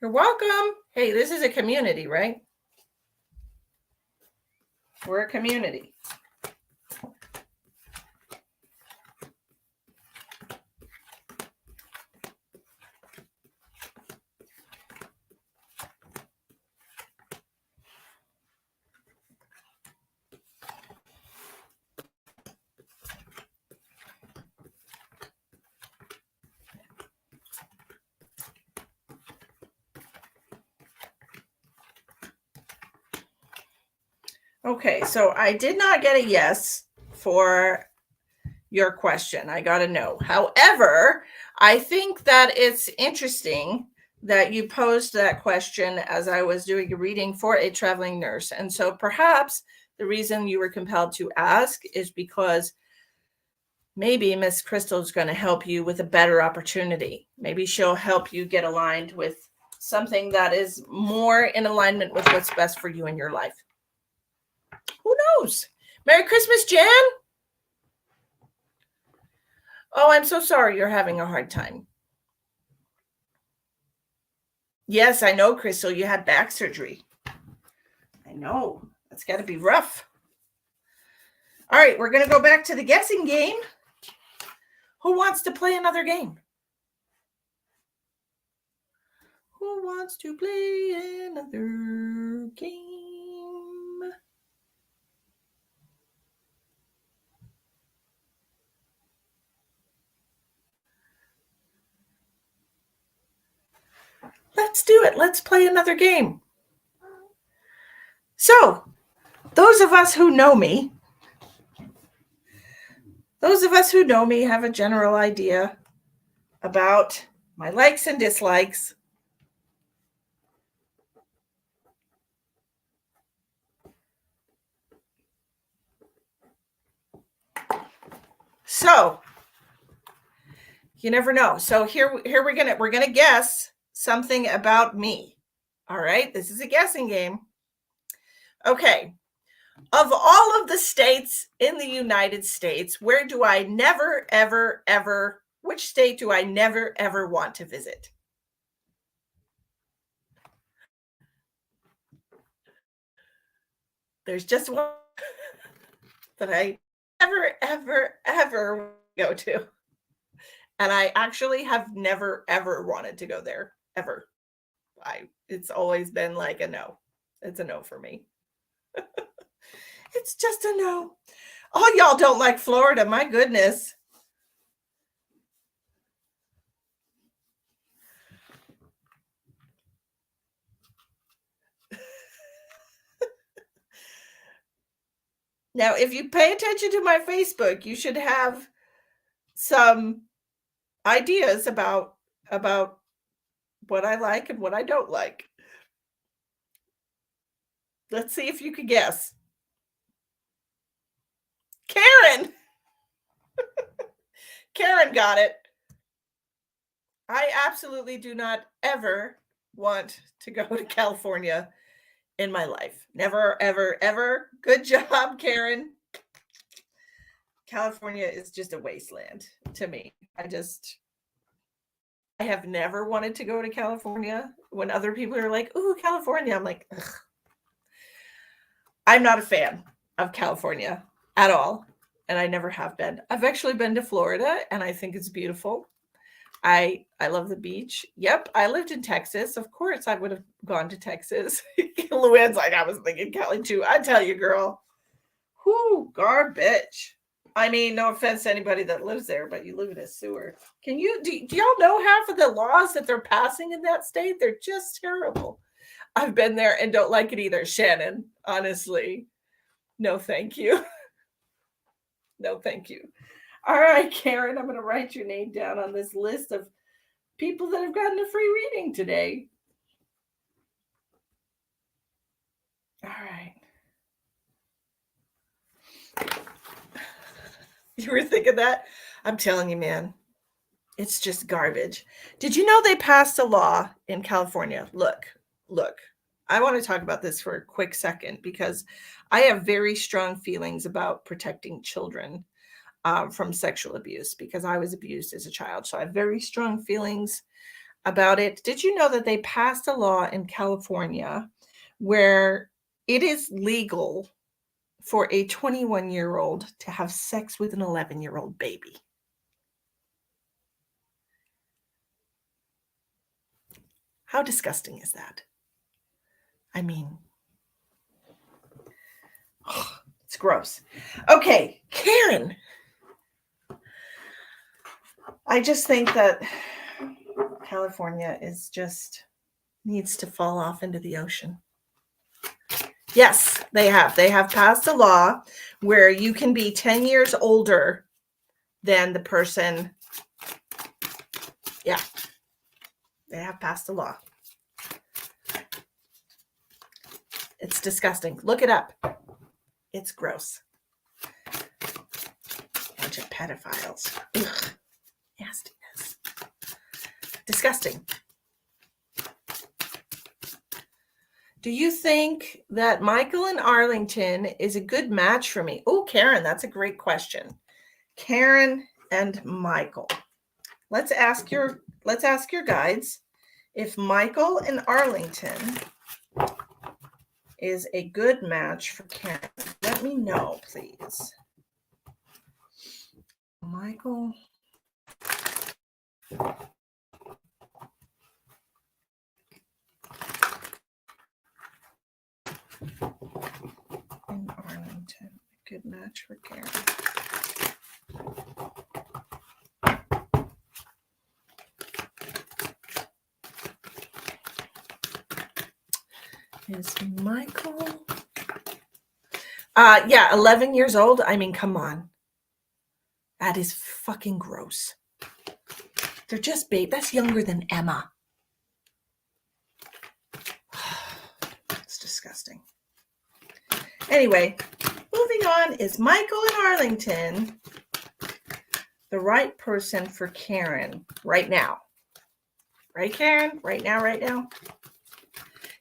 You're welcome. Hey, this is a community, right? We're a community. Okay, so I did not get a yes for your question. I got a no. However, I think that it's interesting that you posed that question as I was doing a reading for a traveling nurse. And so perhaps the reason you were compelled to ask is because maybe Miss Crystal is going to help you with a better opportunity. Maybe she'll help you get aligned with something that is more in alignment with what's best for you in your life. Who knows? Merry Christmas, Jan. Oh, I'm so sorry you're having a hard time. Yes, I know, Crystal. You had back surgery. I know. That's got to be rough. All right, we're going to go back to the guessing game. Who wants to play another game? Who wants to play another game? Let's do it. Let's play another game. So, those of us who know me have a general idea about my likes and dislikes. So, you never know. So here we're gonna guess something about me. All right, this is a guessing game. Okay, of all of the states in the United States, where do I never, ever, ever, which state do I never, ever want to visit? There's just one that I never, ever, ever go to. And I actually have never, ever wanted to go there, ever. It's always been like a no. It's a no for me. It's just a no. Oh, y'all don't like Florida. My goodness. Now, if you pay attention to my Facebook, you should have some ideas about what I like and what I don't like. Let's see if you can guess. Karen. Karen got it. I absolutely do not ever want to go to California in my life. Never, ever, ever. Good job, Karen. California is just a wasteland to me. I have never wanted to go to California. When other people are like, "Ooh, California," I'm like, ugh. I'm not a fan of California at all, and I never have been. I've actually been to Florida, and I think it's beautiful. I love the beach. Yep, I lived in Texas. Of course, I would have gone to Texas. Luann's like, I was thinking Cali too. I tell you, girl, whoo, garbage. I mean, no offense to anybody that lives there, but you live in a sewer. Do y'all know half of the laws that they're passing in that state? They're just terrible. I've been there and don't like it either, Shannon. Honestly, no, thank you. No, thank you. All right, Karen, I'm going to write your name down on this list of people that have gotten a free reading today. All right. You were thinking that? I'm telling you, man, it's just garbage. Did you know they passed a law in California? Look. I want to talk about this for a quick second because I have very strong feelings about protecting children from sexual abuse because I was abused as a child. So I have very strong feelings about it. Did you know that they passed a law in California where it is legal for a 21-year-old to have sex with an 11-year-old baby? How disgusting is that? I mean, it's gross. Okay, Karen. I just think that California is just needs to fall off into the ocean. Yes, they have. They have passed a law where you can be 10 years older than the person. Yeah, they have passed a law. It's disgusting. Look it up. It's gross. Bunch of pedophiles. Ugh. Nastiness. Disgusting. Do you think that Michael in Arlington is a good match for me? Oh, Karen, that's a great question. Karen and Michael. Let's ask your guides if Michael in Arlington is a good match for Karen. Let me know, please. Michael. In Arlington, a good match for Karen. Is Michael? Yeah, 11 years old. I mean, come on. That is fucking gross. They're just babe. That's younger than Emma. It's disgusting. Anyway, moving on. Is Michael in Arlington the right person for Karen right now? Right, Karen? Right now, right now?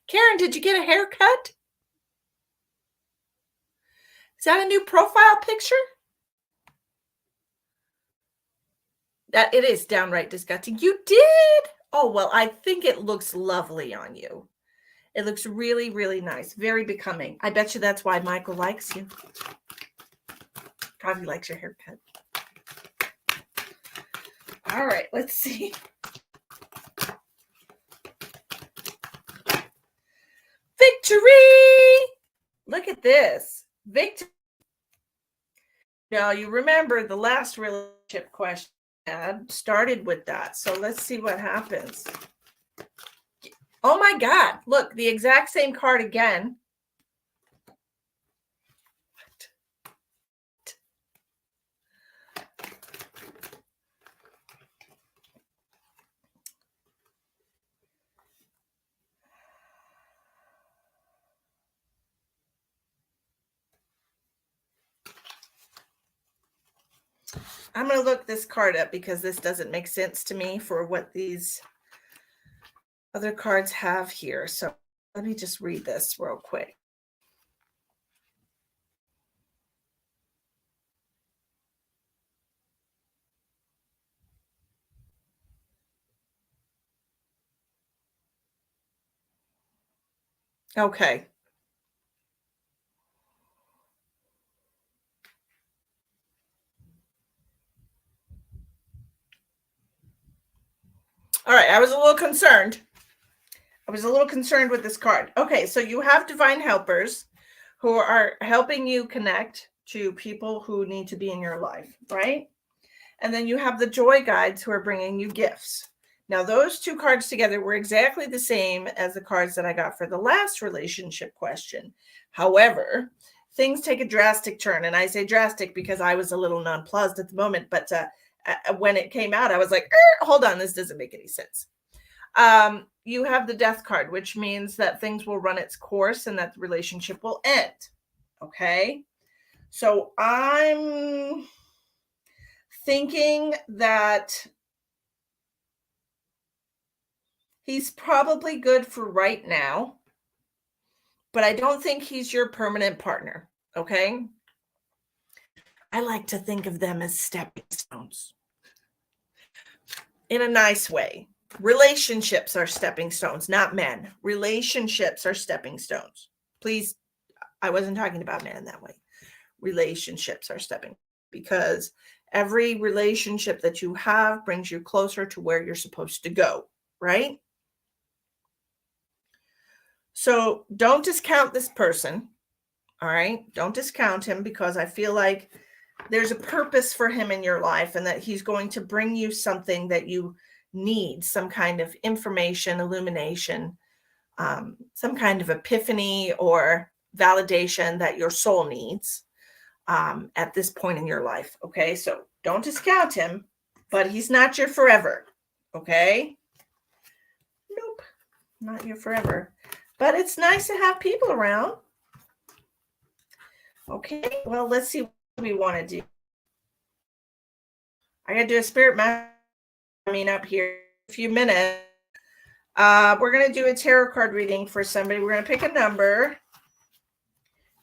Karen, did you get a haircut? Is that a new profile picture? That it is downright disgusting. You did? Oh, well, I think it looks lovely on you. It looks really, really nice. Very becoming. I bet you that's why Michael likes you. Probably likes your haircut. All right, let's see. Victory! Look at this. Victory. Now, you remember the last relationship question started with that. So let's see what happens. Oh my God. Look, the exact same card again. I'm going to look this card up because this doesn't make sense to me for what these other cards have here. So let me just read this real quick. Okay. All right. I was a little concerned. With this card. Okay. So you have divine helpers who are helping you connect to people who need to be in your life, right? And then you have the joy guides who are bringing you gifts. Now, those two cards together were exactly the same as the cards that I got for the last relationship question. However, things take a drastic turn. And I say drastic because I was a little nonplussed at the moment. But when it came out, I was like, hold on, this doesn't make any sense. You have the death card, which means that things will run its course and that the relationship will end. Okay. So I'm thinking that he's probably good for right now, but I don't think he's your permanent partner. Okay. I like to think of them as stepping stones in a nice way. Relationships are stepping stones, not men. Relationships are stepping stones. Please, I wasn't talking about men in that way. Relationships are stepping, because every relationship that you have brings you closer to where you're supposed to go, right? So don't discount this person. All right. Don't discount him, because I feel like there's a purpose for him in your life and that he's going to bring you something that you need, some kind of information, illumination, some kind of epiphany or validation that your soul needs at this point in your life. Okay. So don't discount him, but he's not your forever. Okay. Nope. Not your forever. But it's nice to have people around. Okay. Well, let's see what we want to do. I got to do a spirit map up here in a few minutes. We're going to do a tarot card reading for somebody. We're going to pick a number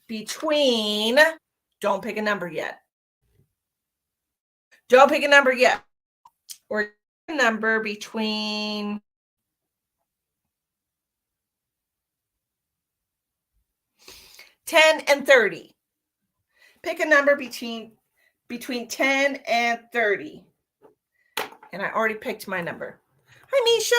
between, don't pick a number yet. Don't pick a number yet. Or a number between 10 and 30. Pick a number between 10 and 30. And I already picked my number. Hi, Misha.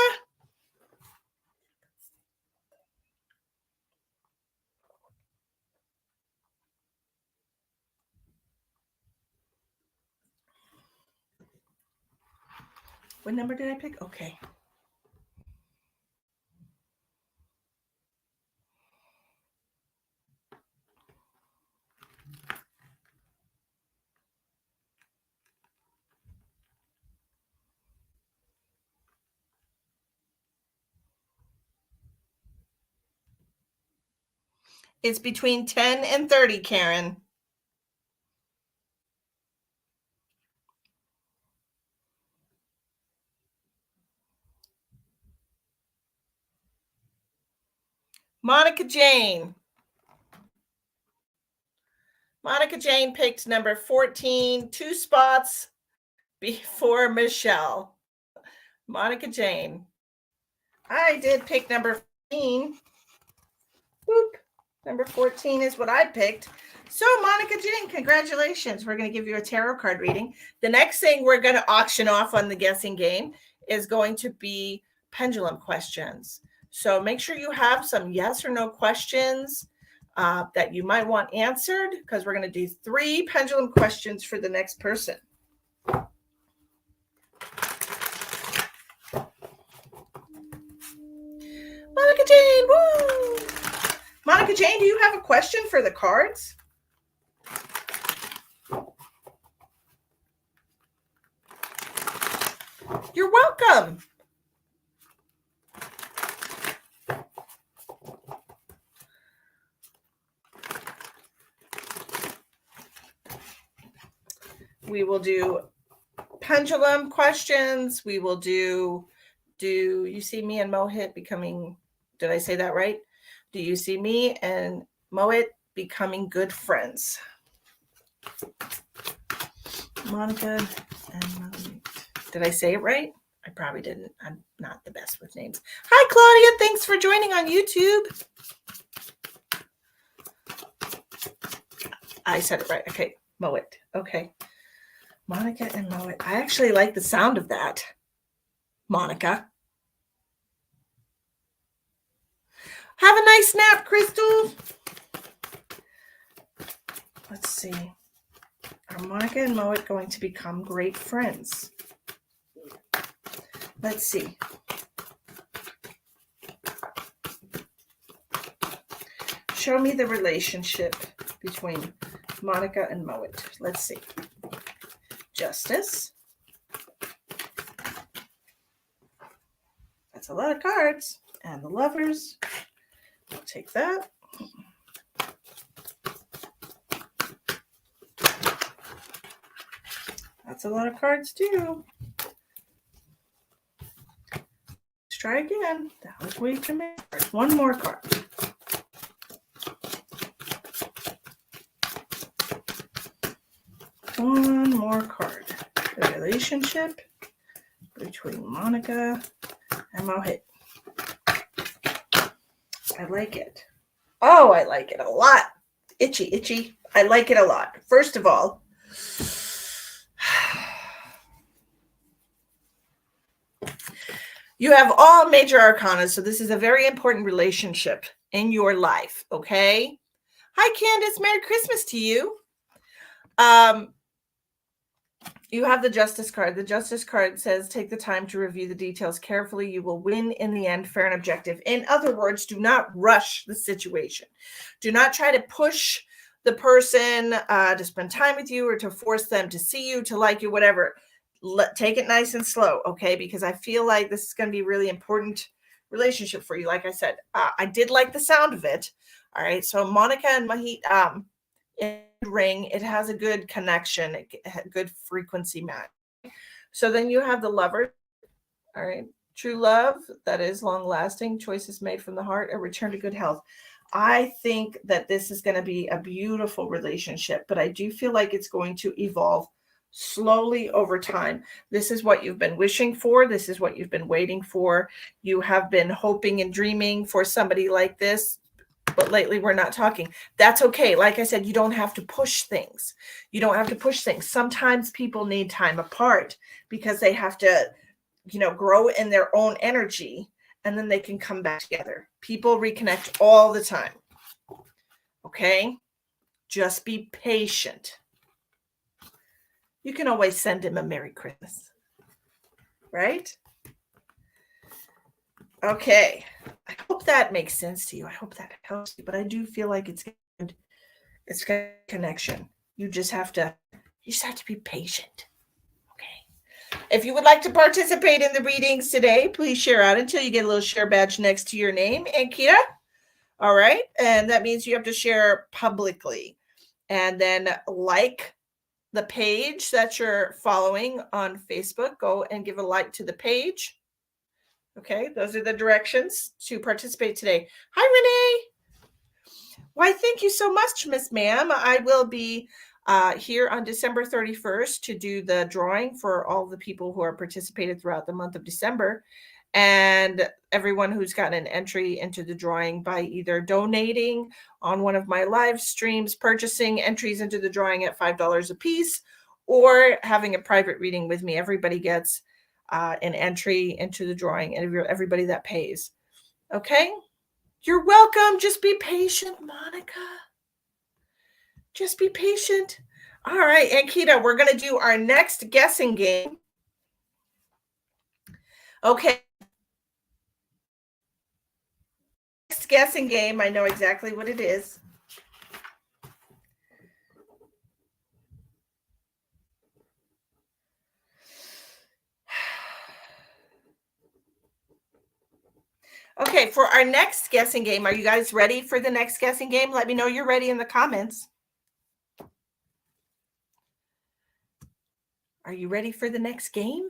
What number did I pick? Okay. It's between 10 and 30, Karen. Monica Jane. Monica Jane picked number 14, 2 spots before Michelle. Monica Jane. I did pick number 14. Whoop. Number 14 is what I picked. So, Monica Jane, congratulations. We're going to give you a tarot card reading. The next thing we're going to auction off on the guessing game is going to be pendulum questions. So make sure you have some yes or no questions that you might want answered, because we're going to do 3 pendulum questions for the next person. Monica Jane, woo! Monica Jane, do you have a question for the cards? You're welcome. We will do pendulum questions. We will do you see me and Mohit becoming, did I say that right? Do you see me and Mohit becoming good friends? Monica and Mohit. Did I say it right? I probably didn't. I'm not the best with names. Hi, Claudia. Thanks for joining on YouTube. I said it right. Okay. Mohit. Okay. Monica and Mohit. I actually like the sound of that. Monica. Have a nice nap, Crystal. Let's see. Are Monica and Mohit going to become great friends? Let's see. Show me the relationship between Monica and Mohit. Let's see. Justice. That's a lot of cards. And the Lovers. I'll take that. That's a lot of cards too. Let's try again. That was way too many cards. One more card. One more card. The relationship between Monica and Mohit. I like it. Oh, I like it a lot. Itchy, itchy. I like it a lot. First of all, you have all major arcana, so this is a very important relationship in your life, okay? Hi, Candace. Merry Christmas to you. You have the Justice card. The Justice card says, take the time to review the details carefully. You will win in the end, fair and objective. In other words, do not rush the situation. Do not try to push the person to spend time with you or to force them to see you, to like you, whatever. Take it nice and slow, okay? Because I feel like this is going to be a really important relationship for you. Like I said, I did like the sound of it. All right. So Monica and Mahit, ring, it has a good connection, a good frequency match. So then you have the Lover. All right. True love that is long lasting, choices made from the heart, a return to good health. I think that this is going to be a beautiful relationship, but I do feel like it's going to evolve slowly over time. This is what you've been wishing for. This is what you've been waiting for. You have been hoping and dreaming for somebody like this, but lately we're not talking. That's okay. Like I said, you don't have to push things. You don't have to push things. Sometimes people need time apart because they have to, grow in their own energy, and then they can come back together. People reconnect all the time. Okay? Just be patient. You can always send him a Merry Christmas. Right? Okay. I hope that makes sense to you. I hope that helps you, but I do feel like it's good. It's got a connection. You just have to be patient. Okay. If you would like to participate in the readings today, please share out until you get a little share badge next to your name. And Kira, all right. And that means you have to share publicly. And then like the page that you're following on Facebook. Go and give a like to the page. Okay, those are the directions to participate today. Hi, Renee. Why, thank you so much, Miss Ma'am. I will be here on December 31st to do the drawing for all the people who are participated throughout the month of December. And everyone who's gotten an entry into the drawing by either donating on one of my live streams, purchasing entries into the drawing at $5 a piece, or having a private reading with me. Everybody gets an entry into the drawing, and everybody that pays. Okay? You're welcome. Just be patient, Monica. Just be patient. All right, Ankita, we're going to do our next guessing game. Okay. Next guessing game. I know exactly what it is. Okay, for our next guessing game, are you guys ready for the next guessing game? Let me know you're ready in the comments. Are you ready for the next game?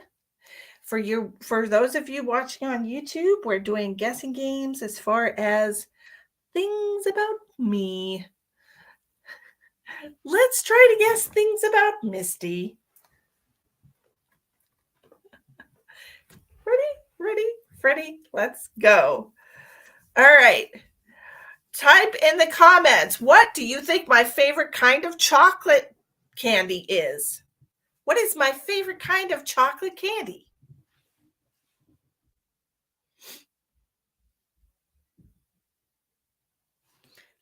For those of you watching on YouTube, we're doing guessing games as far as things about me. Let's try to guess things about Misty. Ready, let's go. All right. Type in the comments, what do you think my favorite kind of chocolate candy is? What is my favorite kind of chocolate candy?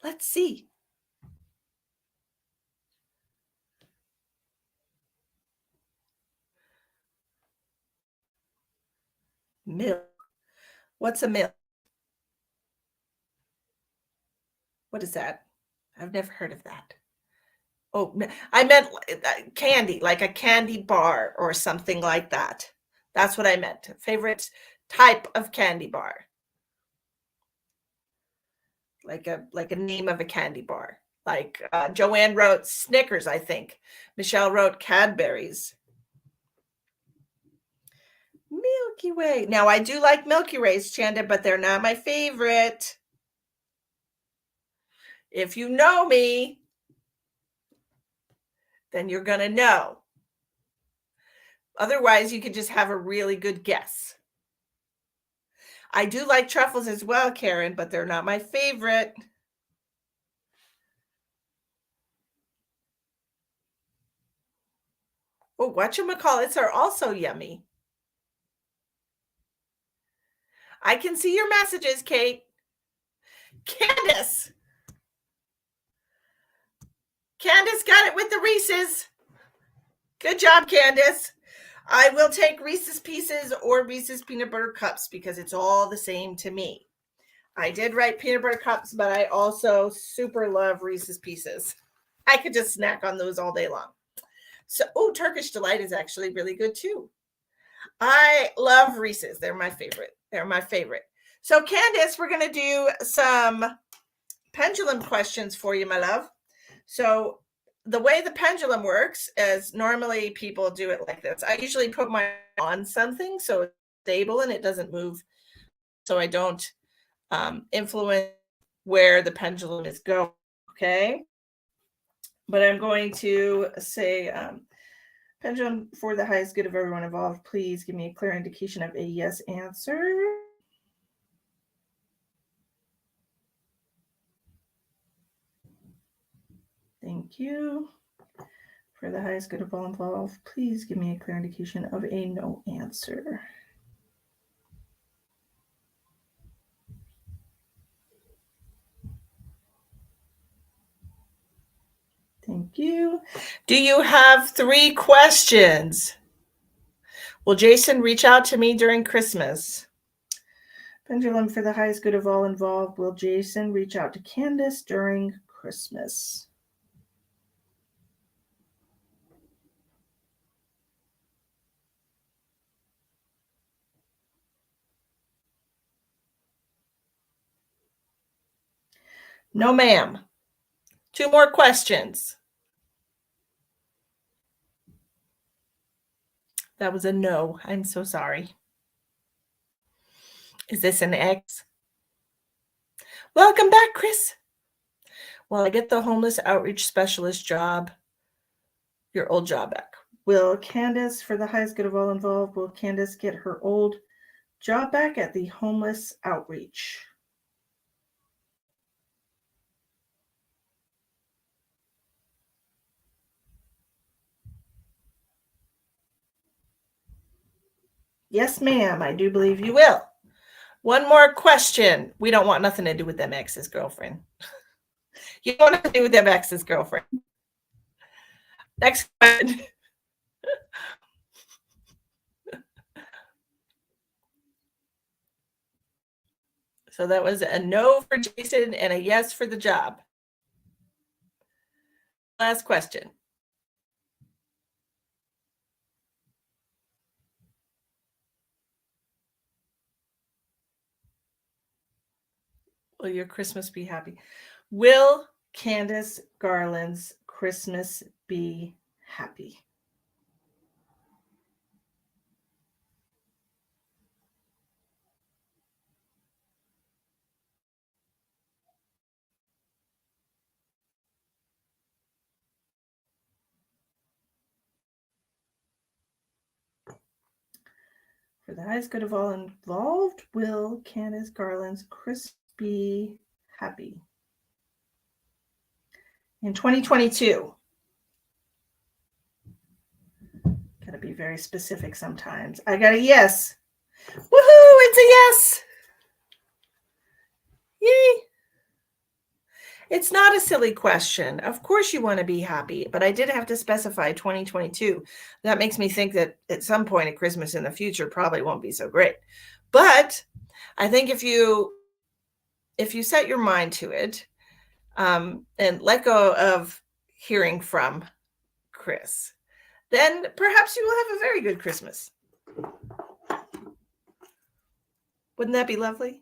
Let's see. Milk. What's a milk? What is that? I've never heard of that. Oh, I meant candy, like a candy bar or something like that. That's what I meant. Favorite type of candy bar. Like a name of a candy bar. Like Joanne wrote Snickers, I think. Michelle wrote Cadbury's. Milky Way. Now, I do like Milky Ways, Chanda, but they're not my favorite. If you know me, then you're going to know. Otherwise, you could just have a really good guess. I do like truffles as well, Karen, but they're not my favorite. Oh, whatchamacallits are also yummy. I can see your messages, Kate. Candace got it with the Reese's. Good job, Candace. I will take Reese's Pieces or Reese's Peanut Butter Cups because it's all the same to me. I did write peanut butter cups, but I also super love Reese's Pieces. I could just snack on those all day long. So, Turkish Delight is actually really good too. I love Reese's. They're my favorite. So, Candace, we're going to do some pendulum questions for you, my love. So, the way the pendulum works is normally people do it like this. I usually put my on something so it's stable and it doesn't move, so I don't influence where the pendulum is going. Okay. But I'm going to say, pendulum for the highest good of everyone involved, please give me a clear indication of a yes answer. Thank you. For the highest good of all involved, please give me a clear indication of a no answer. Thank you. Do you have 3 questions? Will Jason reach out to me during Christmas? Pendulum for the highest good of all involved. Will Jason reach out to Candace during Christmas? No, ma'am. 2 more questions. That was a no. I'm so sorry. Is this an X? Welcome back, Chris. Will I get the homeless outreach specialist job, your old job back? Will Candace, for the highest good of all involved, will Candace get her old job back at the homeless outreach? Yes, ma'am. I do believe you will. One more question. We don't want nothing to do with them ex's girlfriend. You don't have to do with them ex's girlfriend. Next question. So that was a no for Jason and a yes for the job. Last question. Will your Christmas be happy? Will Candace Garland's Christmas be happy? For the highest good of all involved, will Candace Garland's Christmas be happy? In 2022. Gotta be very specific sometimes. I got a yes. Woohoo! It's a yes. Yay. It's not a silly question. Of course you want to be happy, but I did have to specify 2022. That makes me think that at some point at Christmas in the future probably won't be so great. But I think if you set your mind to it, and let go of hearing from Chris, then perhaps you will have a very good Christmas. Wouldn't that be lovely?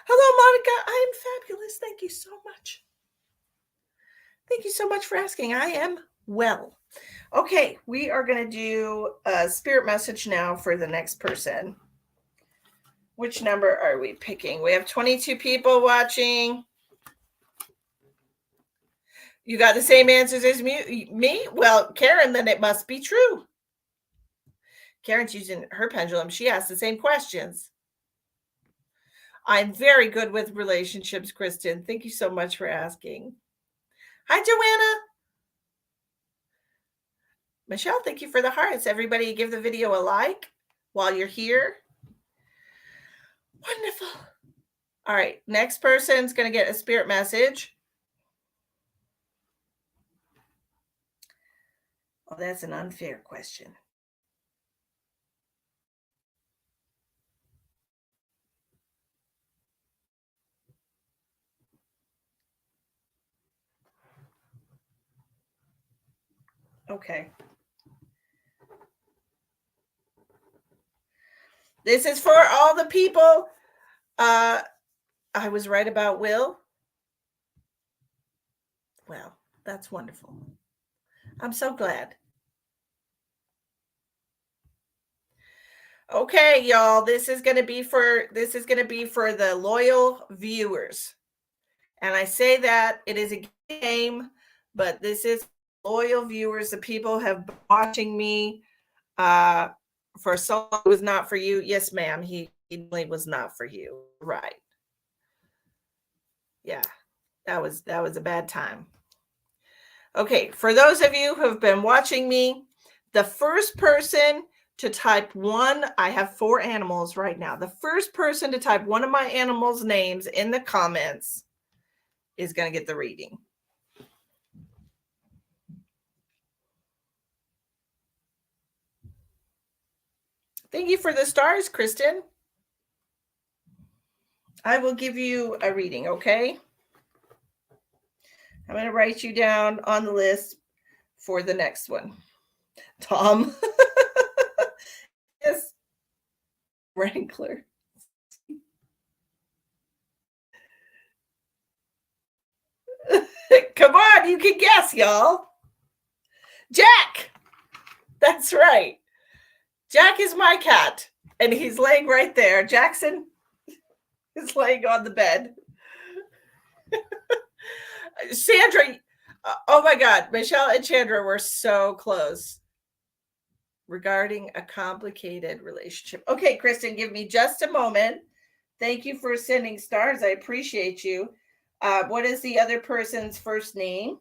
Hello, Monica. I am fabulous. Thank you so much. Thank you so much for asking. I am well. Okay, we are going to do a spirit message now for the next person. Which number are we picking? We have 22 people watching. You got the same answers as me? Well, Karen, then it must be true. Karen's using her pendulum. She asked the same questions. I'm very good with relationships, Kristen. Thank you so much for asking. Hi, Joanna. Michelle, thank you for the hearts. Everybody give the video a like while you're here. Wonderful. All right, next person's going to get a spirit message. Oh, that's an unfair question. Okay. This is for all the people. I was right about Will. Well, that's wonderful. I'm so glad. Okay, y'all, this is going to be for the loyal viewers. And I say that it is a game, but this is loyal viewers. The people have been watching me for so long. It was not for you. Yes, ma'am. He was not for you. Right. Yeah. That was a bad time. Okay, for those of you who have been watching me, the first person to type one, I have 4 animals right now. The first person to type one of my animals' names in the comments is going to get the reading. Thank you for the stars, Kristen. I will give you a reading, okay? I'm going to write you down on the list for the next one. Tom. Yes. Wrangler. Come on, you can guess, y'all. Jack. That's right. Jack is my cat, and he's laying right there. Jackson is laying on the bed. Sandra, oh my God, Michelle and Chandra were so close regarding a complicated relationship. Okay, Kristen, give me just a moment. Thank you for sending stars. I appreciate you. What is the other person's first name?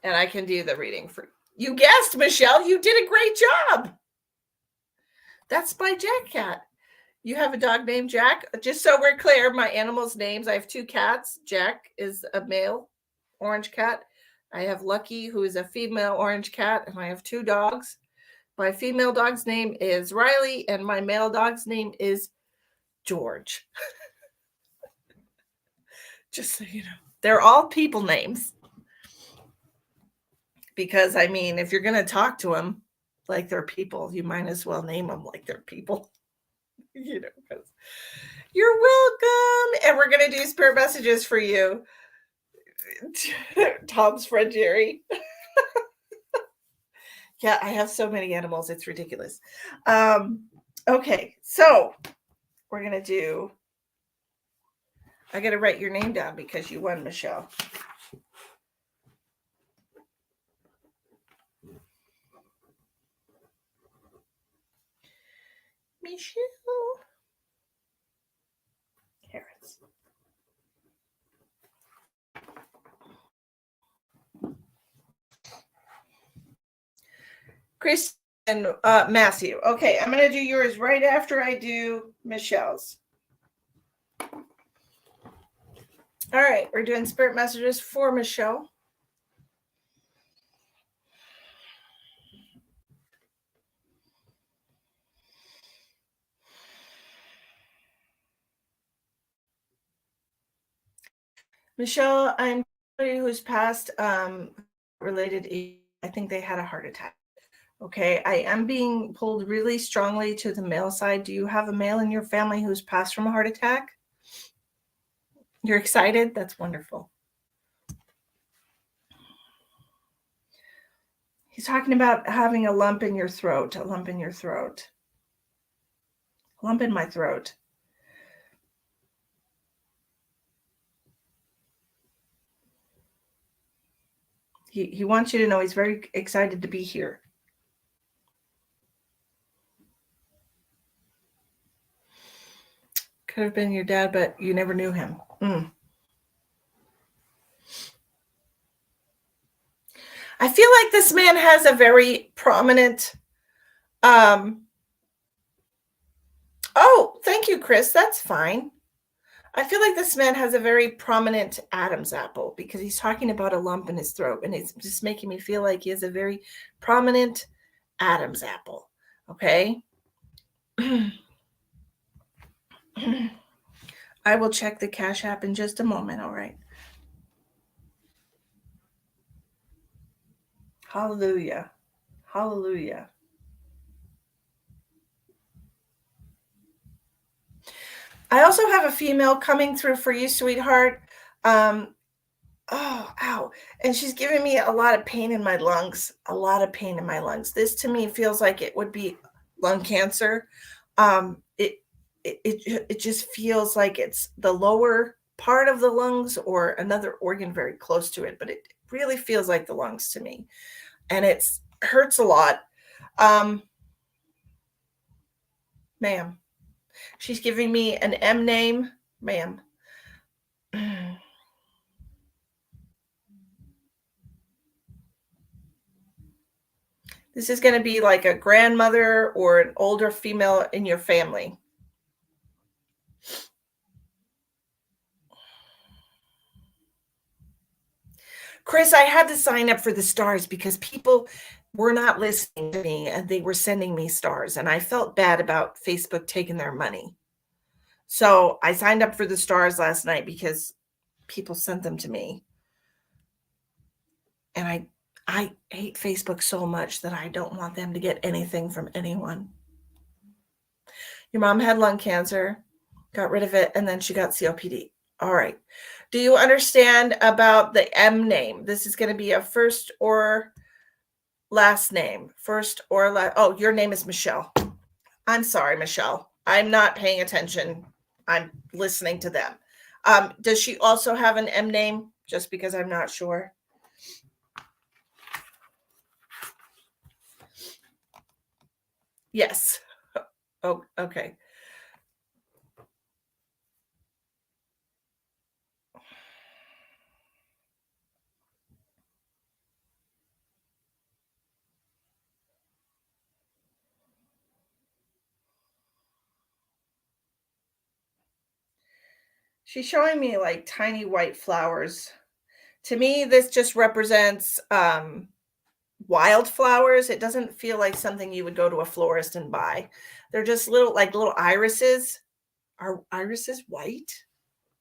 And I can do the reading for you. Guessed, Michelle. You did a great job. That's my Jack cat. You have a dog named Jack? Just so we're clear, my animals' names, I have 2 cats. Jack is a male orange cat. I have Lucky, who is a female orange cat, and I have 2 dogs. My female dog's name is Riley, and my male dog's name is George. Just so you know. They're all people names. Because, I mean, if you're going to talk to them like they're people, you might as well name them like they're people. You know, because you're welcome. And we're going to do spirit messages for you. Tom's friend Jerry. Yeah, I have so many animals. It's ridiculous. Okay, so we're going to do, I got to write your name down because you won, Michelle. Michelle Harris. Chris and Matthew. Okay, I'm going to do yours right after I do Michelle's. All right, we're doing spirit messages for Michelle. Michelle, I'm somebody who's passed related. I think they had a heart attack. Okay, I am being pulled really strongly to the male side. Do you have a male in your family who's passed from a heart attack? You're excited? That's wonderful. He's talking about having a lump in your throat, a lump in your throat. Lump in my throat. He wants you to know he's very excited to be here. Could have been your dad, but you never knew him. I feel like this man has a very prominent. Oh, thank you, Chris. That's fine. I feel like this man has a very prominent Adam's apple because he's talking about a lump in his throat, and it's just making me feel like he has a very prominent Adam's apple. Okay. I will check the Cash App in just a moment. All right. Hallelujah. Hallelujah. I also have a female coming through for you, sweetheart. Oh, ow. And she's giving me a lot of pain in my lungs, a lot of pain in my lungs. This to me feels like it would be lung cancer. It just feels like it's the lower part of the lungs or another organ very close to it, but it really feels like the lungs to me. And it hurts a lot. Ma'am. She's giving me an M name, ma'am. This is going to be like a grandmother or an older female in your family. Chris, I had to sign up for the stars because people were not listening to me and they were sending me stars. And I felt bad about Facebook taking their money. So I signed up for the stars last night because people sent them to me. And I hate Facebook so much that I don't want them to get anything from anyone. Your mom had lung cancer, got rid of it, and then she got COPD. All right. Do you understand about the M name? This is going to be a first or last name. First or last. Oh, your name is Michelle. I'm sorry, Michelle. I'm not paying attention. I'm listening to them. Does she also have an M name? Just because I'm not sure. Yes. Oh, okay. She's showing me like tiny white flowers. To me, this just represents wildflowers. It doesn't feel like something you would go to a florist and buy. They're just little, like little irises. Are irises white?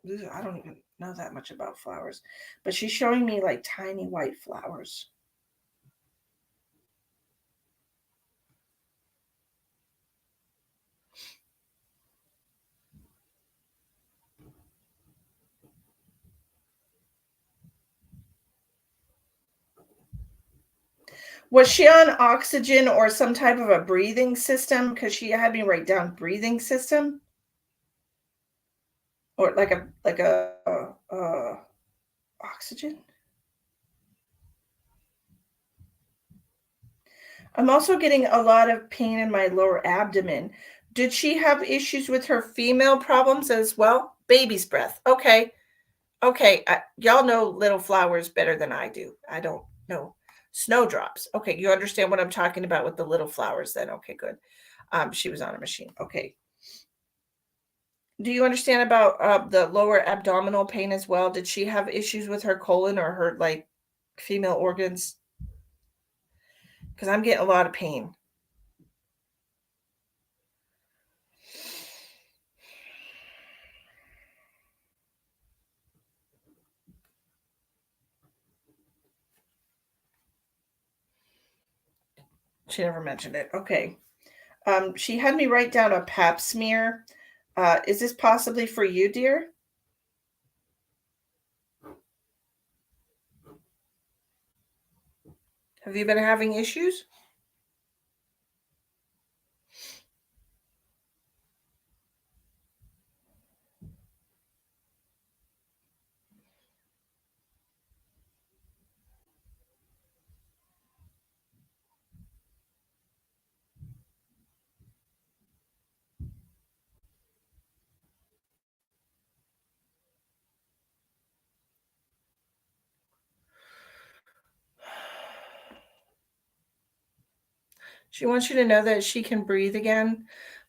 Ugh, I don't even know that much about flowers, but she's showing me like tiny white flowers. Was she on oxygen or some type of a breathing system? Because she had me write down breathing system or like a oxygen. I'm also getting a lot of pain in my lower abdomen. Did she have issues with her female problems as well? Baby's breath. Okay. Okay. Y'all know little flowers better than I do. I don't know. Snowdrops. Okay. You understand what I'm talking about with the little flowers then. Okay, good. She was on a machine. Okay. Do you understand about the lower abdominal pain as well? Did she have issues with her colon or her like female organs? Because I'm getting a lot of pain. She never mentioned it. Okay. She had me write down a pap smear. Is this possibly for you, dear? Have you been having issues? She wants you to know that she can breathe again.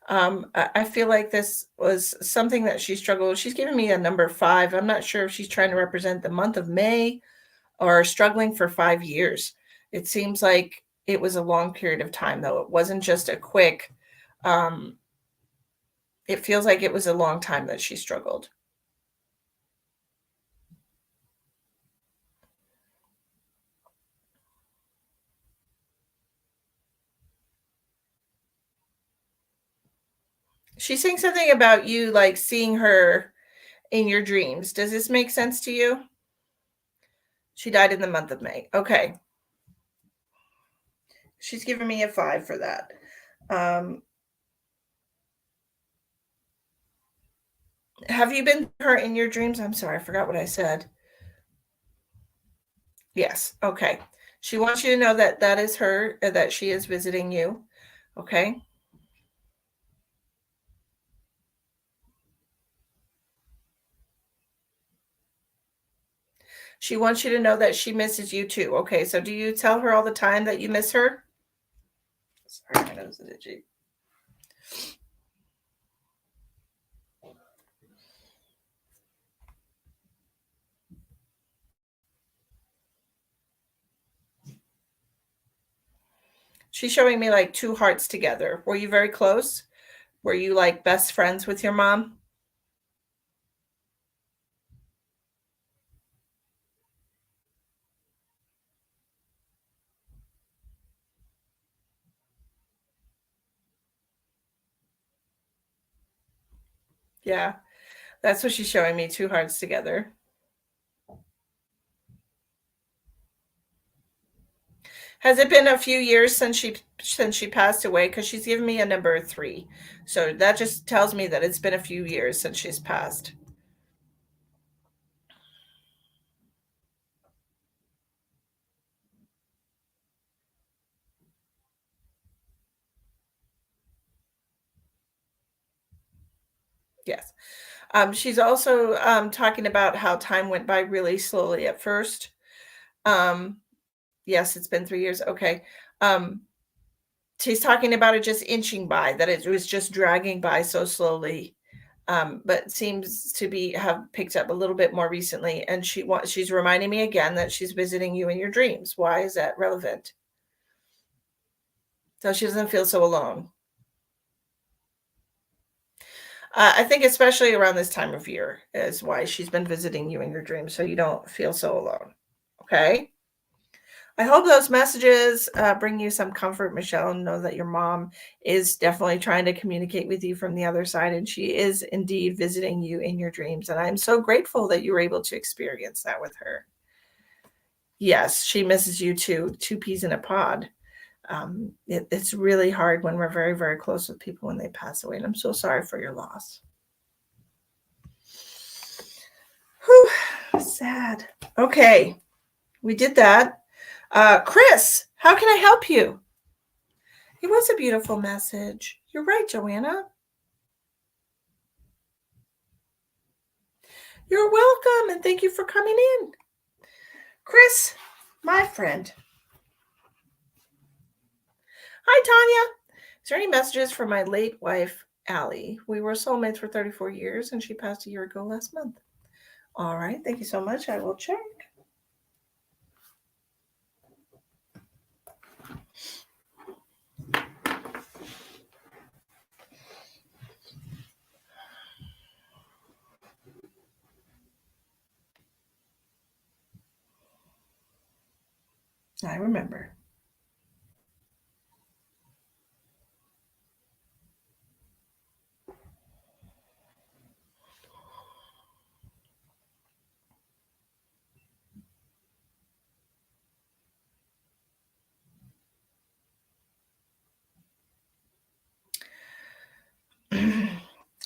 I feel like this was something that she struggled with. She's giving me a number 5. I'm not sure if she's trying to represent the month of May or struggling for 5 years. It seems like it was a long period of time, though. It wasn't just a quick, um, it feels like it was a long time that she struggled. She's saying something about you, like, seeing her in your dreams. Does this make sense to you? She died in the month of May. Okay. She's giving me a 5 for that. Um, have you been her in your dreams? I'm sorry, I forgot what I said. Yes. Okay. She wants you to know that that is her, that she is visiting you. Okay. She wants you to know that she misses you too. Okay. So do you tell her all the time that you miss her? Sorry, my nose is itchy. She's showing me like 2 hearts together. Were you very close? Were you like best friends with your mom? Yeah. That's what she's showing me, 2 hearts together. Has it been a few years since she passed away? Because she's given me a number 3. So that just tells me that it's been a few years since she's passed. Yes. She's also talking about how time went by really slowly at first. Um, yes, it's been 3 years. Okay. Um, she's talking about it just inching by, that it was just dragging by so slowly. but seems to be have picked up a little bit more recently. And she's reminding me again that she's visiting you in your dreams. Why is that relevant? So she doesn't feel so alone. I think especially around this time of year is why she's been visiting you in your dreams, so you don't feel so alone. Okay. I hope those messages bring you some comfort, Michelle, and know that your mom is definitely trying to communicate with you from the other side, and she is indeed visiting you in your dreams. And I'm so grateful that you were able to experience that with her. Yes, she misses you too. Two peas in a pod. It's really hard when we're very, very close with people when they pass away. And I'm so sorry for your loss. Whew, sad. Okay, we did that. Chris, how can I help you? It was a beautiful message. You're right, Joanna. You're welcome, and thank you for coming in. Chris, my friend. Hi, Tanya. Is there any messages for my late wife, Allie? We were soulmates for 34 years, and she passed a year ago last month. All right, thank you so much. I will check. I remember.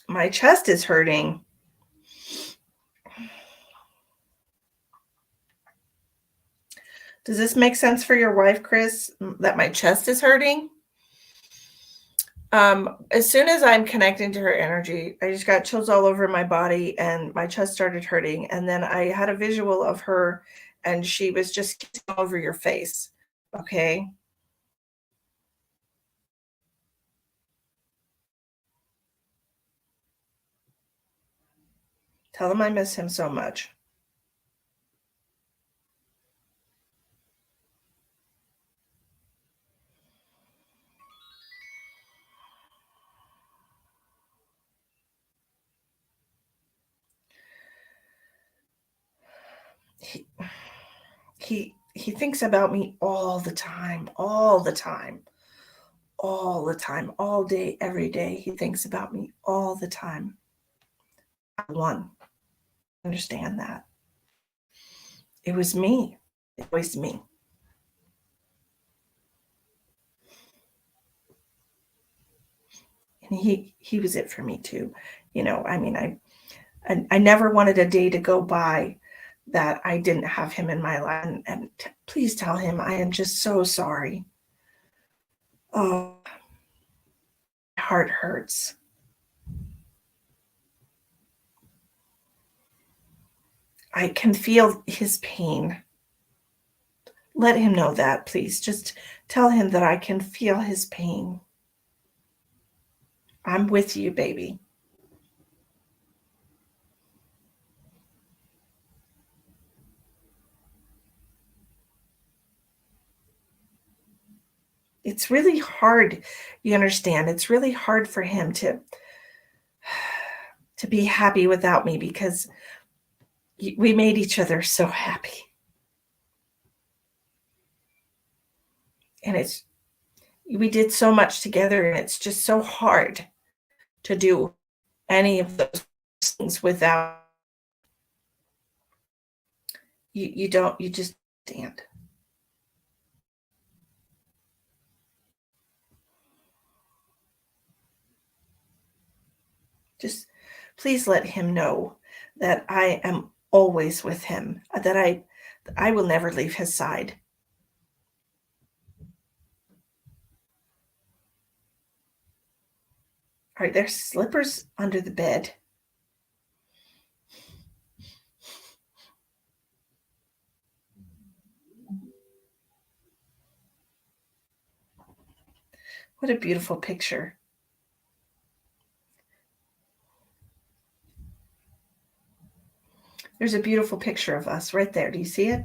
My chest is hurting. Does this make sense for your wife, Chris, that my chest is hurting? As soon as I'm connecting to her energy, I just got chills all over my body and my chest started hurting. And then I had a visual of her and she was just kissing all over your face. Okay. Tell him I miss him so much. He, he thinks about me all the time, all the time, all the time, all day, every day. He thinks about me all the time. One, understand that. It was me. It was me. And he was it for me too. You know, I mean, I never wanted a day to go by that I didn't have him in my life. And please tell him I am just so sorry. Oh, my heart hurts. I can feel his pain. Let him know that, please. Just tell him that I can feel his pain. I'm with you, baby. It's really hard. You understand? It's really hard for him to be happy without me because we made each other so happy. And we did so much together and it's just so hard to do any of those things without you just stand. Just please let him know that I am always with him, that I will never leave his side. All right, there's slippers under the bed. What a beautiful picture. There's a beautiful picture of us right there. Do you see it?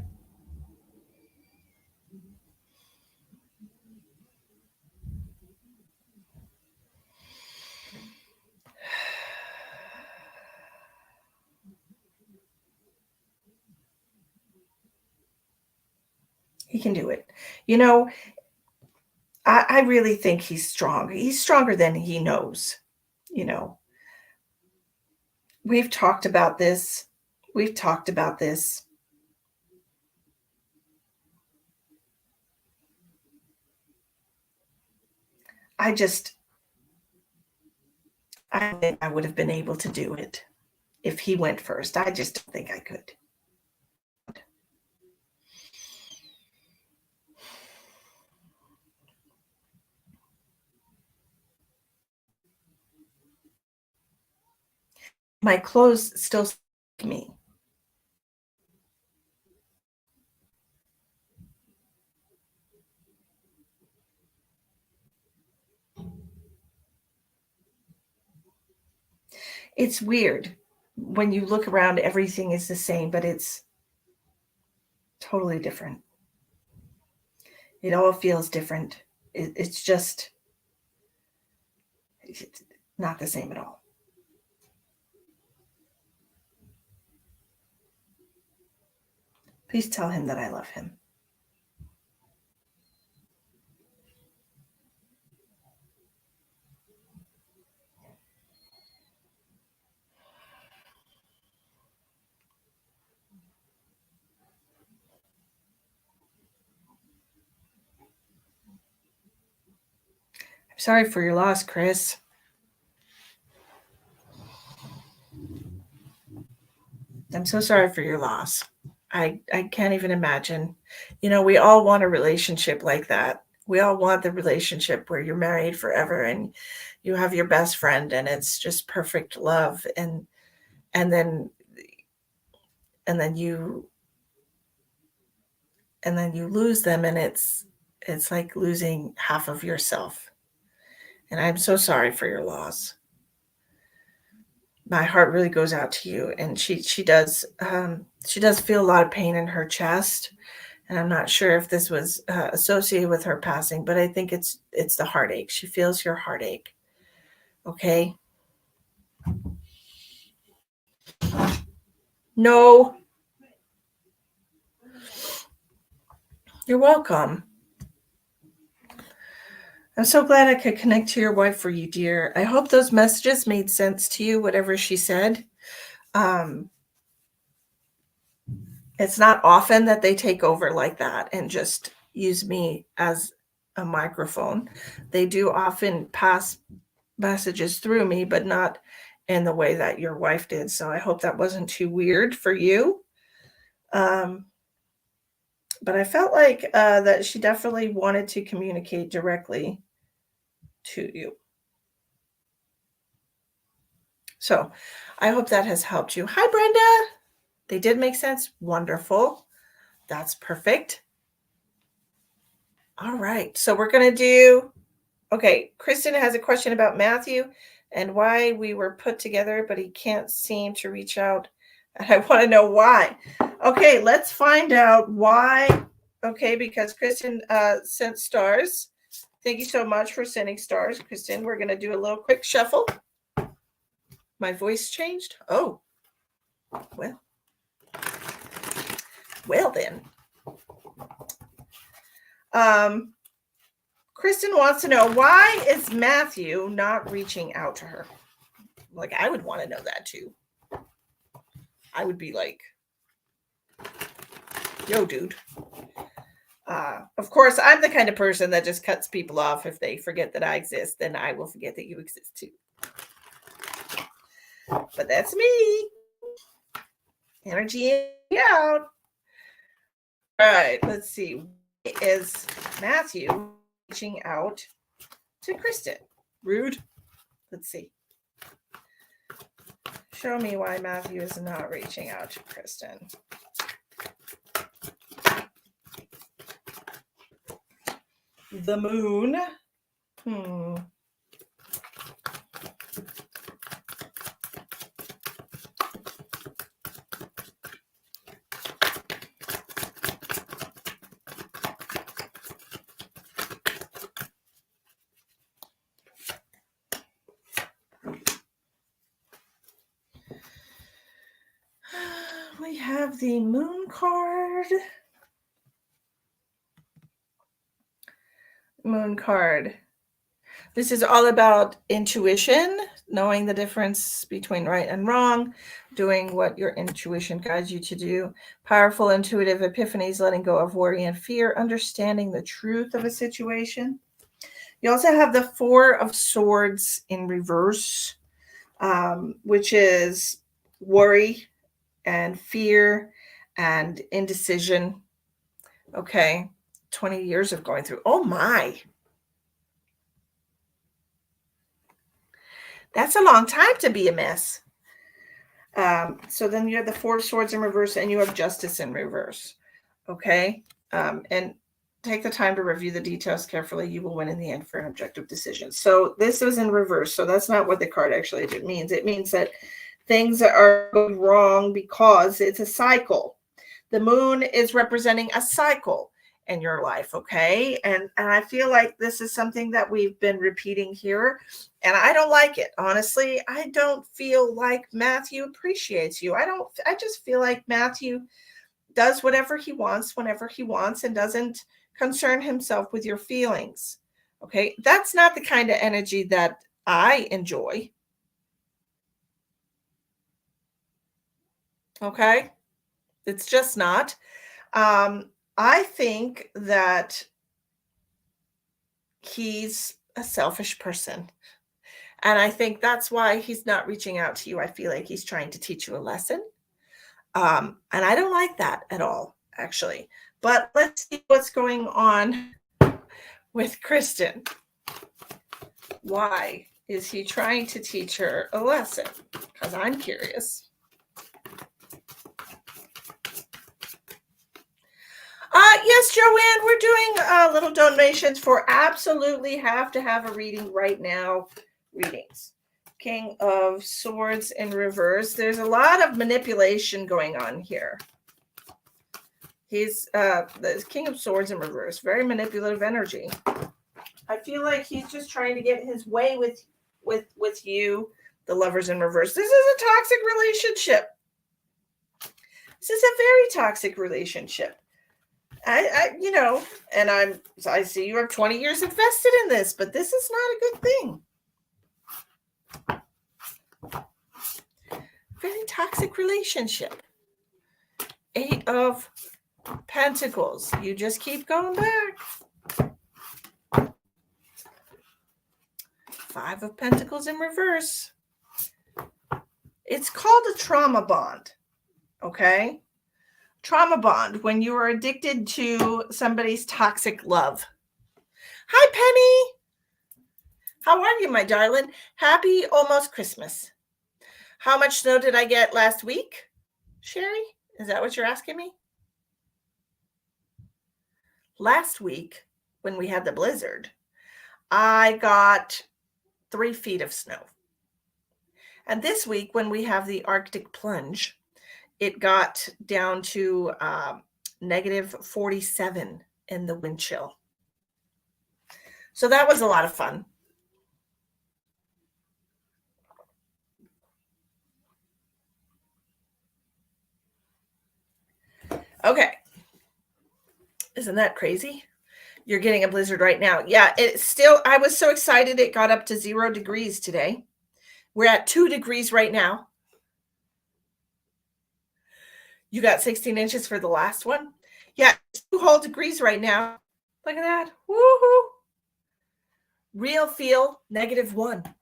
He can do it. You know, I really think he's strong. He's stronger than he knows. You know, we've talked about this. We've talked about this. I just, I think I would have been able to do it if he went first. I just don't think I could. My clothes still me. It's weird. When you look around, everything is the same, but it's totally different. It all feels different. It's just it's not the same at all. Please tell him that I love him. I'm sorry for your loss, Chris. I'm so sorry for your loss. I can't even imagine. You know, we all want a relationship like that. We all want the relationship where you're married forever and you have your best friend and it's just perfect love and then and then you and then you lose them and it's like losing half of yourself. And I'm so sorry for your loss. My heart really goes out to you and she does feel a lot of pain in her chest and I'm not sure if this was associated with her passing, but I think it's the heartache. She feels your heartache. Okay. No, you're welcome. I'm so glad I could connect to your wife for you, dear. I hope those messages made sense to you, whatever she said. Um, it's not often that they take over like that and just use me as a microphone. They do often pass messages through me, but not in the way that your wife did. So I hope that wasn't too weird for you. Um, but I felt like that she definitely wanted to communicate directly to you. So I hope that has helped you. Hi, Brenda. They did make sense. Wonderful. That's perfect. All right. So we're going to do, okay. Kristen has a question about Matthew and why we were put together, but he can't seem to reach out. And I want to know why. Okay. Let's find out why. Okay. Because Kristen sent stars. Thank you so much for sending stars, Kristen. We're going to do a little quick shuffle. My voice changed. Oh, well. Well then. Kristen wants to know, why is Matthew not reaching out to her? Like, I would want to know that too. I would be like, yo, dude. Of course, I'm the kind of person that just cuts people off. If they forget that I exist, then I will forget that you exist too. But that's me. Energy out. All right, let's see. Is Matthew reaching out to Kristen? Rude. Let's see. Show me why Matthew is not reaching out to Kristen. The moon. we have the moon card. Moon card. This is all about intuition, knowing the difference between right and wrong, doing what your intuition guides you to do. Powerful intuitive epiphanies, letting go of worry and fear, understanding the truth of a situation. You also have the Four of Swords in reverse, which is worry and fear and indecision. Okay, 20 years of going through. Oh my. That's a long time to be a mess. So then you have the Four of Swords in reverse and you have Justice in reverse. Okay. And take the time to review the details carefully. You will win in the end for an objective decision. So this is in reverse. So that's not what the card actually means. It means that things are going wrong because it's a cycle. The moon is representing a cycle in your life. Okay. And I feel like this is something that we've been repeating here. And I don't like it. Honestly, I don't feel like Matthew appreciates you. I just feel like Matthew does whatever he wants, whenever he wants, and doesn't concern himself with your feelings. Okay. That's not the kind of energy that I enjoy. Okay. It's just not. I think that he's a selfish person. And I think that's why he's not reaching out to you. I feel like he's trying to teach you a lesson. And I don't like that at all, actually. But let's see what's going on with Kristen. Why is he trying to teach her a lesson? Because I'm curious. Yes, Joanne, we're doing little donations for absolutely have to have a reading right now. Readings. King of Swords in reverse. There's a lot of manipulation going on here. He's the King of Swords in reverse. Very manipulative energy. I feel like he's just trying to get his way with you. The Lovers in reverse. This is a toxic relationship. This is a very toxic relationship. I see you have 20 years invested in this, but this is not a good thing. Very toxic relationship. 8 of Pentacles. You just keep going back. 5 of Pentacles in reverse. It's called a trauma bond. Okay? Trauma bond, when you are addicted to somebody's toxic love. Hi, Penny. How are you, my darling? Happy almost Christmas. How much snow did I get last week? Sherry, is that what you're asking me? Last week, when we had the blizzard, I got 3 feet of snow. And this week, when we have the Arctic plunge, it got down to negative 47 in the wind chill. So that was a lot of fun. Okay. Isn't that crazy? You're getting a blizzard right now. Yeah, it's still, I was so excited it got up to 0 degrees today. We're at 2 degrees right now. You got 16 inches for the last one? Yeah, it's 2 whole degrees right now. Look at that. Woohoo. Real feel -1,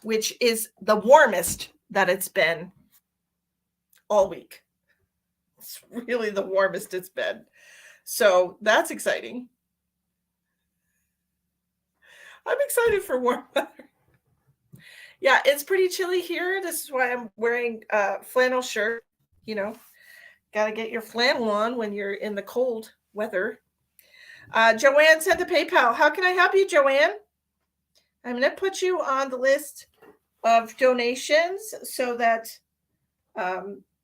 which is the warmest that it's been all week. It's really the warmest it's been. So that's exciting. I'm excited for warm weather. Yeah, it's pretty chilly here. This is why I'm wearing a flannel shirt. You know, got to get your flannel on when you're in the cold weather. Joanne sent a PayPal. How can I help you, Joanne? I'm going to put you on the list of donations so that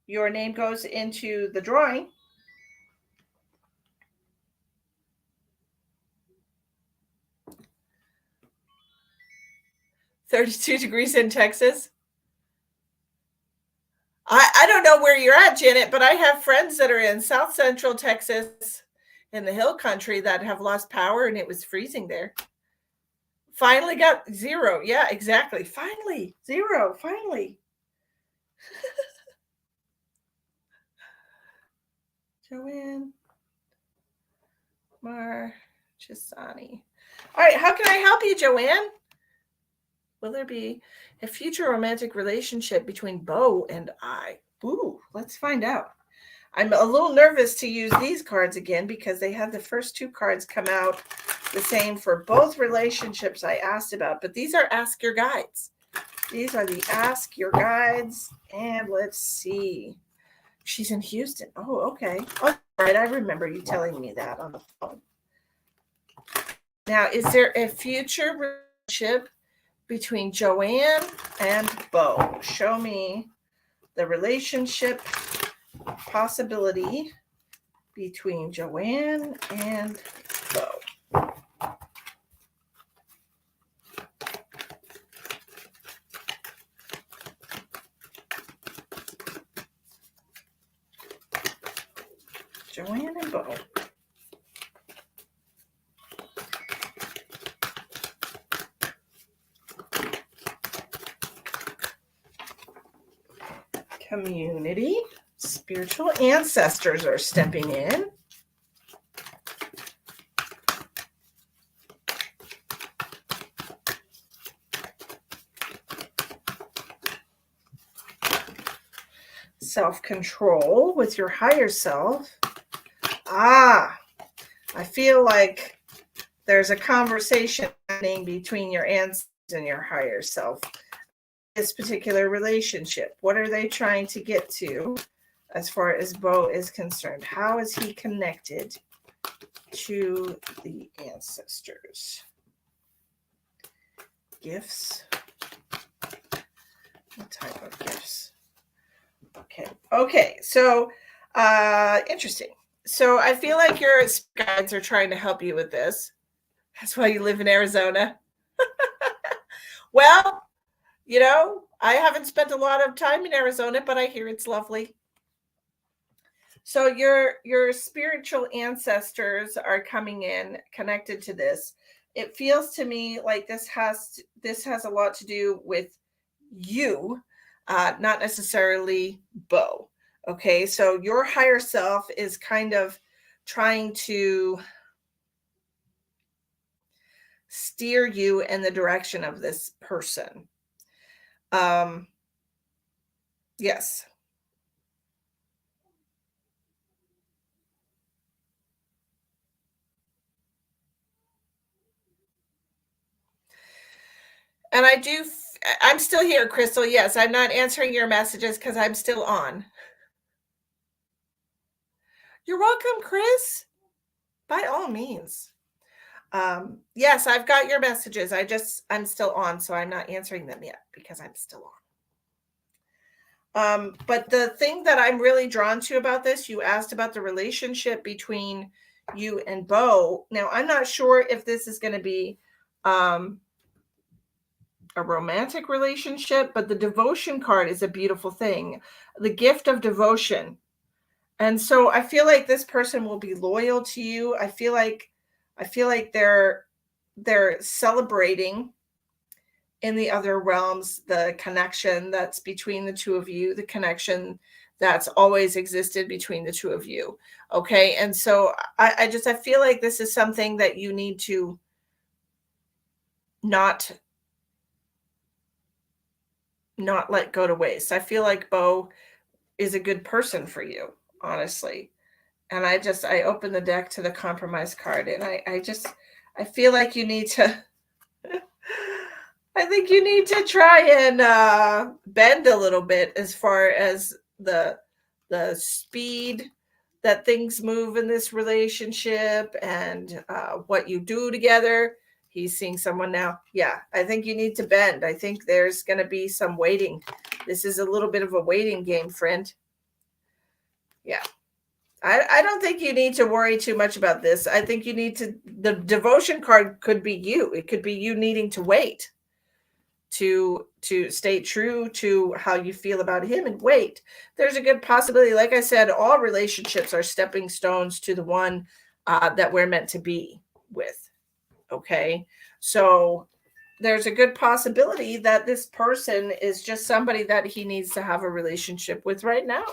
your name goes into the drawing. $32 degrees in Texas. I don't know where you're at, Janet, but I have friends that are in South Central Texas in the hill country that have lost power and it was freezing there. Finally got zero. Yeah, exactly. Finally, zero. Finally. Joanne Marchisani. All right, how can I help you, Joanne? Will there be a future romantic relationship between Bo and I? Ooh, let's find out. I'm a little nervous to use these cards again because they had the first two cards come out the same for both relationships I asked about. But these are Ask Your Guides. These are the Ask Your Guides. And let's see. She's in Houston. Oh, okay. All right. I remember you telling me that on the phone. Now, is there a future relationship between Joanne and Bo? Show me the relationship possibility between Joanne and Bo. Joanne and Bo. Community. Spiritual ancestors are stepping in. Self-control with your higher self. I feel like there's a conversation happening between your ancestors and your higher self. This particular relationship, what are they trying to get to as far as Bo is concerned? How is he connected to the ancestors? Gifts. What type of gifts? Okay. So, interesting. So I feel like your guides are trying to help you with this. That's why you live in Arizona. Well, you know, I haven't spent a lot of time in Arizona, but I hear it's lovely. So your spiritual ancestors are coming in connected to this. It feels to me like this has a lot to do with you, not necessarily Bo. Okay, so your higher self is kind of trying to steer you in the direction of this person. Yes. And I'm still here, Crystal. Yes, I'm not answering your messages because I'm still on. You're welcome, Chris. By all means. Yes, I've got your messages. I'm still on, so I'm not answering them yet because I'm still on. But the thing that I'm really drawn to about this, you asked about the relationship between you and Bo. Now, I'm not sure if this is going to be a romantic relationship, but the devotion card is a beautiful thing. The gift of devotion. And so I feel like this person will be loyal to you. I feel like they're celebrating in the other realms the connection that's between the two of you, the connection that's always existed between the two of you. Okay. And so I feel like this is something that you need to not let go to waste. I feel like Bo is a good person for you, honestly. And I open the deck to the compromise card, and I feel like you need to I think you need to try and bend a little bit as far as the speed that things move in this relationship and what you do together. He's seeing someone now. Yeah, I think you need to bend. I think there's going to be some waiting. This is a little bit of a waiting game, friend. Yeah. I don't think you need to worry too much about this. I think you need to, the devotion card could be you. It could be you needing to wait to stay true to how you feel about him and wait. There's a good possibility, like I said, all relationships are stepping stones to the one that we're meant to be with. Okay. So there's a good possibility that this person is just somebody that he needs to have a relationship with right now.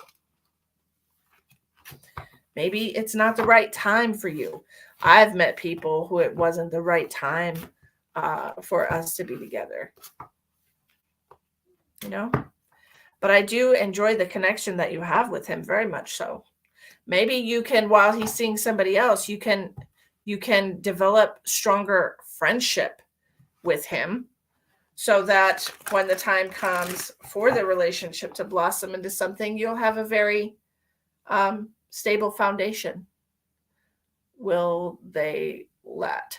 Maybe it's not the right time for you. I've met people who it wasn't the right time for us to be together. You know, but I do enjoy the connection that you have with him, very much so. Maybe you can, while he's seeing somebody else, you can develop stronger friendship with him, so that when the time comes for the relationship to blossom into something, you'll have a very stable foundation. Will they let?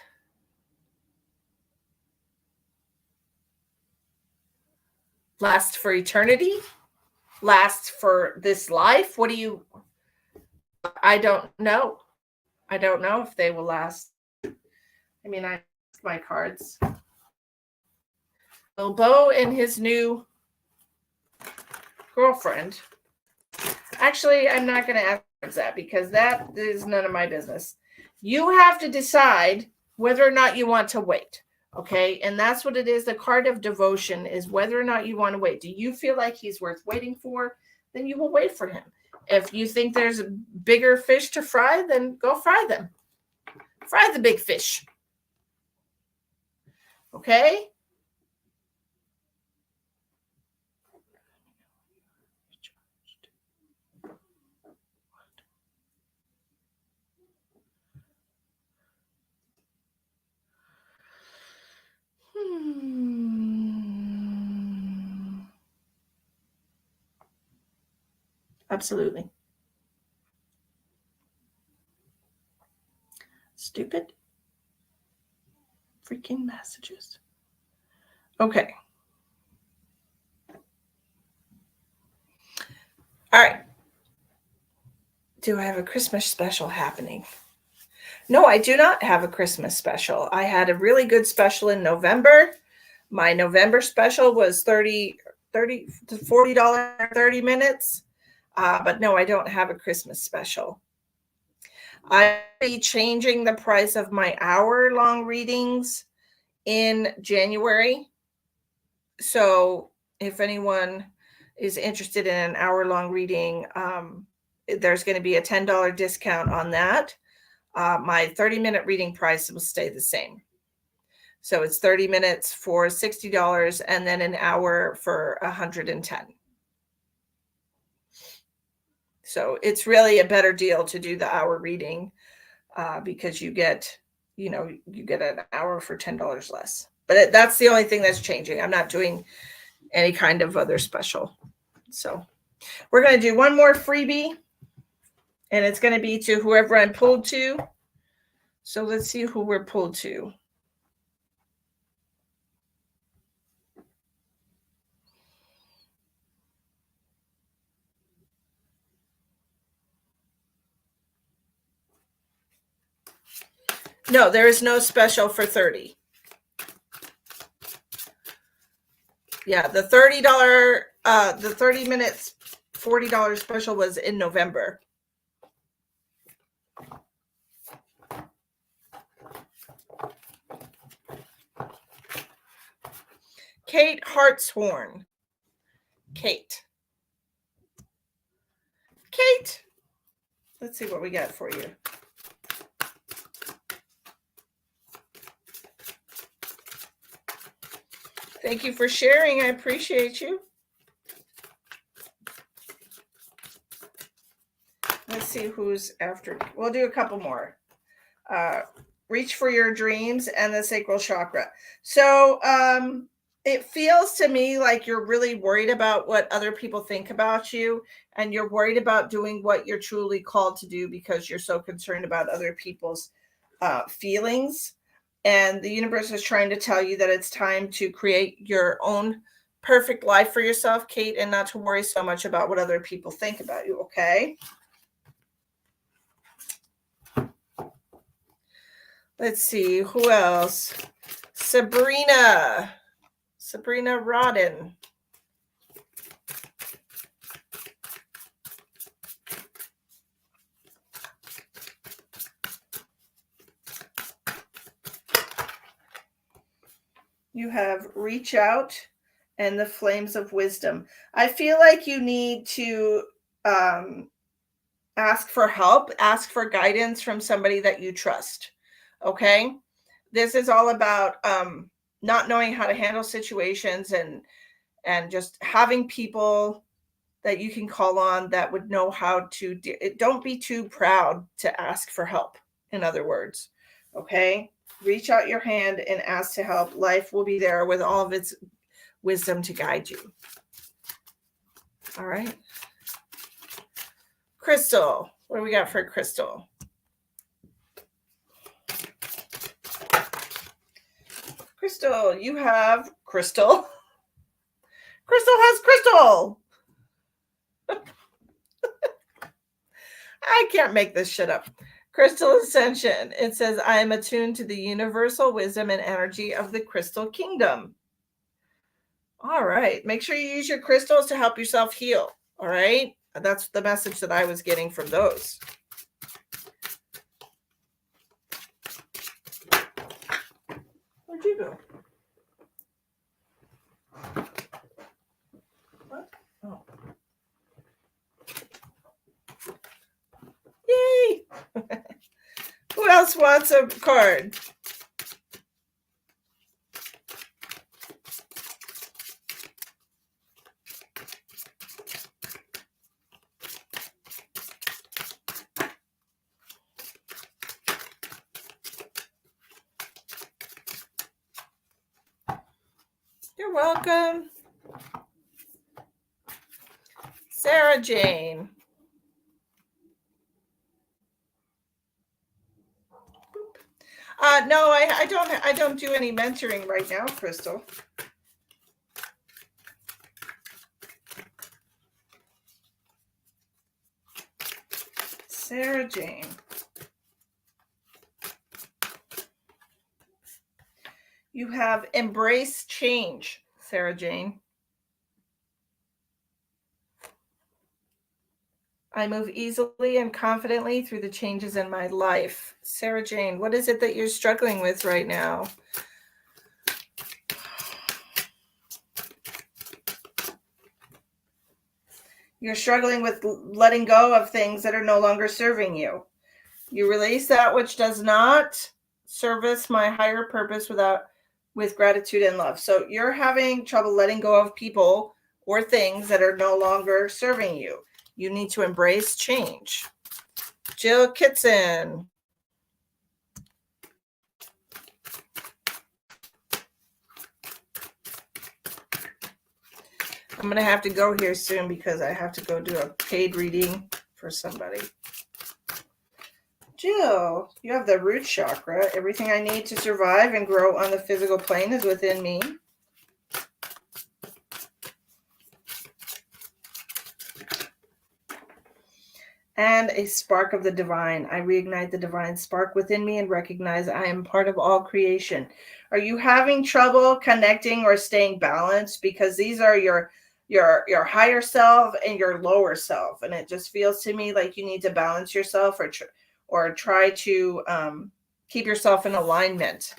Last for eternity? Last for this life? What do you... I don't know. I don't know if they will last. I mean, I asked my cards. Will Bo and his new girlfriend... Actually, I'm not going to ask that, because that is none of my business. You have to decide whether or not you want to wait. Okay. And that's what it is. The card of devotion is whether or not you want to wait. Do you feel like he's worth waiting for? Then you will wait for him. If you think there's bigger fish to fry, then go fry them. Fry the big fish. Okay. Absolutely. Stupid freaking messages. Okay. All right. Do I have a Christmas special happening? No, I do not have a Christmas special. I had a really good special in November. My November special was $30 to $40 30 minutes. But no, I don't have a Christmas special. I'll be changing the price of my hour-long readings in January. So if anyone is interested in an hour-long reading, there's going to be a $10 discount on that. My 30-minute reading price will stay the same. So it's 30 minutes for $60 and then an hour for $110. So it's really a better deal to do the hour reading because you get an hour for $10 less. But that's the only thing that's changing. I'm not doing any kind of other special. So we're going to do one more freebie, and it's going to be to whoever I'm pulled to. So let's see who we're pulled to. No, there is no special for 30. Yeah, the $30, the 30 minutes, $40 special was in November. Kate Hartshorn. Kate. Let's see what we got for you. Thank you for sharing. I appreciate you. Let's see who's after. We'll do a couple more. Reach for your dreams and the sacral chakra. So it feels to me like you're really worried about what other people think about you, and you're worried about doing what you're truly called to do because you're so concerned about other people's feelings. And the universe is trying to tell you that it's time to create your own perfect life for yourself, Kate, and not to worry so much about what other people think about you, okay? Let's see, who else? Sabrina Sabrina Rodden. You have reach out and the flames of wisdom. I feel like you need to ask for help, ask for guidance from somebody that you trust. Okay. This is all about not knowing how to handle situations and just having people that you can call on that would know how to don't be too proud to ask for help. In other words, okay, reach out your hand and ask to help. Life will be there with all of its wisdom to guide you. All right. Crystal, what do we got for Crystal? Crystal, you have Crystal. Crystal has Crystal. I can't make this shit up. Crystal Ascension. It says, I am attuned to the universal wisdom and energy of the Crystal Kingdom. All right. Make sure you use your crystals to help yourself heal. All right. That's the message that I was getting from those. Where'd you go? What? Oh. Yay! Who else wants a card? You're welcome. Sarah Jane. No, I don't do any mentoring right now, Crystal. Sarah Jane. You have embrace change, Sarah Jane. I move easily and confidently through the changes in my life. Sarah Jane, what is it that you're struggling with right now? You're struggling with letting go of things that are no longer serving you. You release that which does not service my higher purpose with gratitude and love. So you're having trouble letting go of people or things that are no longer serving you. You need to embrace change. Jill Kitson. I'm going to have to go here soon because I have to go do a paid reading for somebody. Jill, you have the root chakra. Everything I need to survive and grow on the physical plane is within me. And a spark of the divine. I reignite the divine spark within me and recognize I am part of all creation. Are you having trouble connecting or staying balanced? Because these are your higher self and your lower self. And it just feels to me like you need to balance yourself or try to keep yourself in alignment.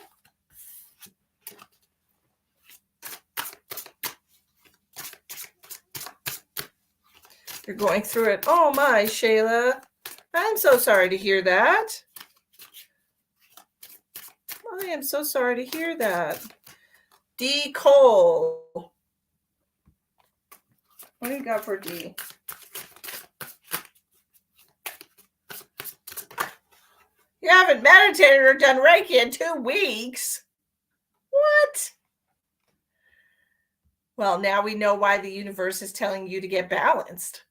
You're going through it. Oh my, Shayla. I'm so sorry to hear that. I am so sorry to hear that. D. Cole. What do you got for D? You haven't meditated or done Reiki in 2 weeks. What? Well, now we know why the universe is telling you to get balanced.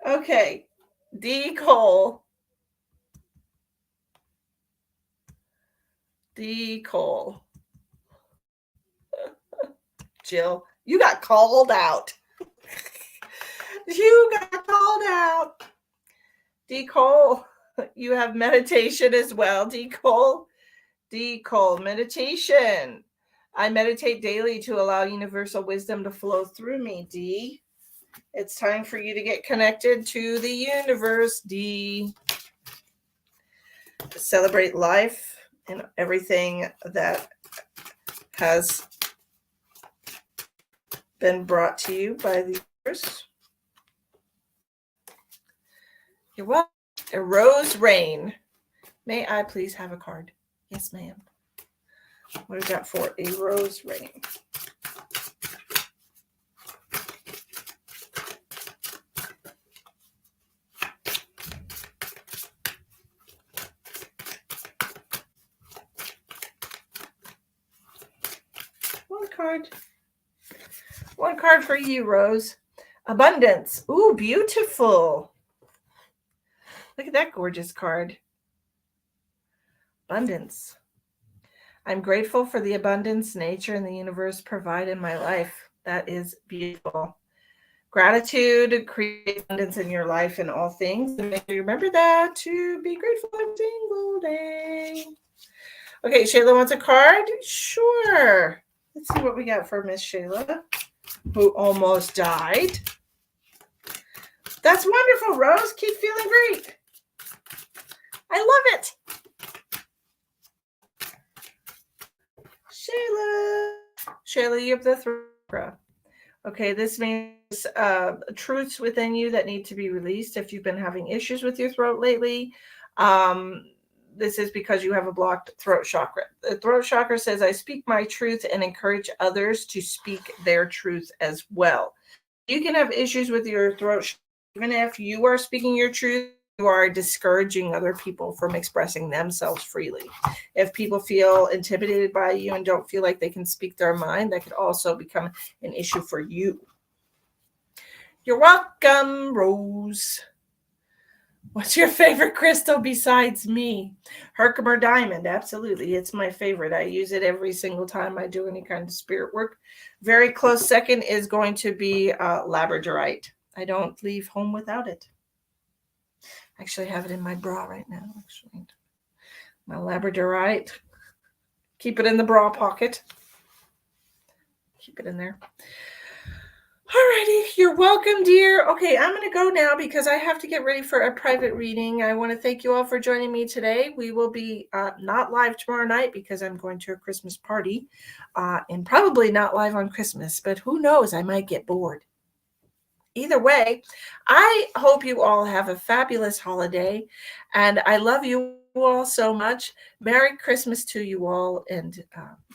Okay. D. Cole. D. Cole. Jill, you got called out. You got called out. D. Cole, you have meditation as well. D. Cole, meditation. I meditate daily to allow universal wisdom to flow through me, D. It's time for you to get connected to the universe, D. Celebrate life and everything that has been brought to you by the universe. You're welcome. A rose rain. May I please have a card? Yes, ma'am. What is that for? A rose rain. One card. One card for you, Rose. Abundance. Ooh, beautiful. Look at that gorgeous card. Abundance. I'm grateful for the abundance nature and the universe provide in my life. That is beautiful. Gratitude creates abundance in your life in all things. And make sure you remember that to be grateful every single day. Okay, Shayla wants a card? Sure. Let's see what we got for Miss Shayla, who almost died. That's wonderful, Rose. Keep feeling great. I love it. Shayla, you have the throat. Okay, this means truths within you that need to be released. If you've been having issues with your throat lately, this is because you have a blocked throat chakra. The throat chakra says, I speak my truth and encourage others to speak their truth as well. You can have issues with your throat chakra. Even if you are speaking your truth, you are discouraging other people from expressing themselves freely. If people feel intimidated by you and don't feel like they can speak their mind, that could also become an issue for you. You're welcome, Rose. What's your favorite crystal besides me? Herkimer diamond, absolutely. It's my favorite. I use it every single time I do any kind of spirit work. Very close second is going to be labradorite. I don't leave home without it. Actually, I have it in my bra right now. Actually, my labradorite. Keep it in the bra pocket. Keep it in there. Alrighty, you're welcome, dear. Okay, I'm going to go now because I have to get ready for a private reading. I want to thank you all for joining me today. We will be not live tomorrow night because I'm going to a Christmas party and probably not live on Christmas, but who knows? I might get bored. Either way, I hope you all have a fabulous holiday, and I love you all so much. Merry Christmas to you all, and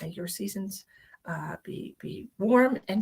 may your seasons be warm and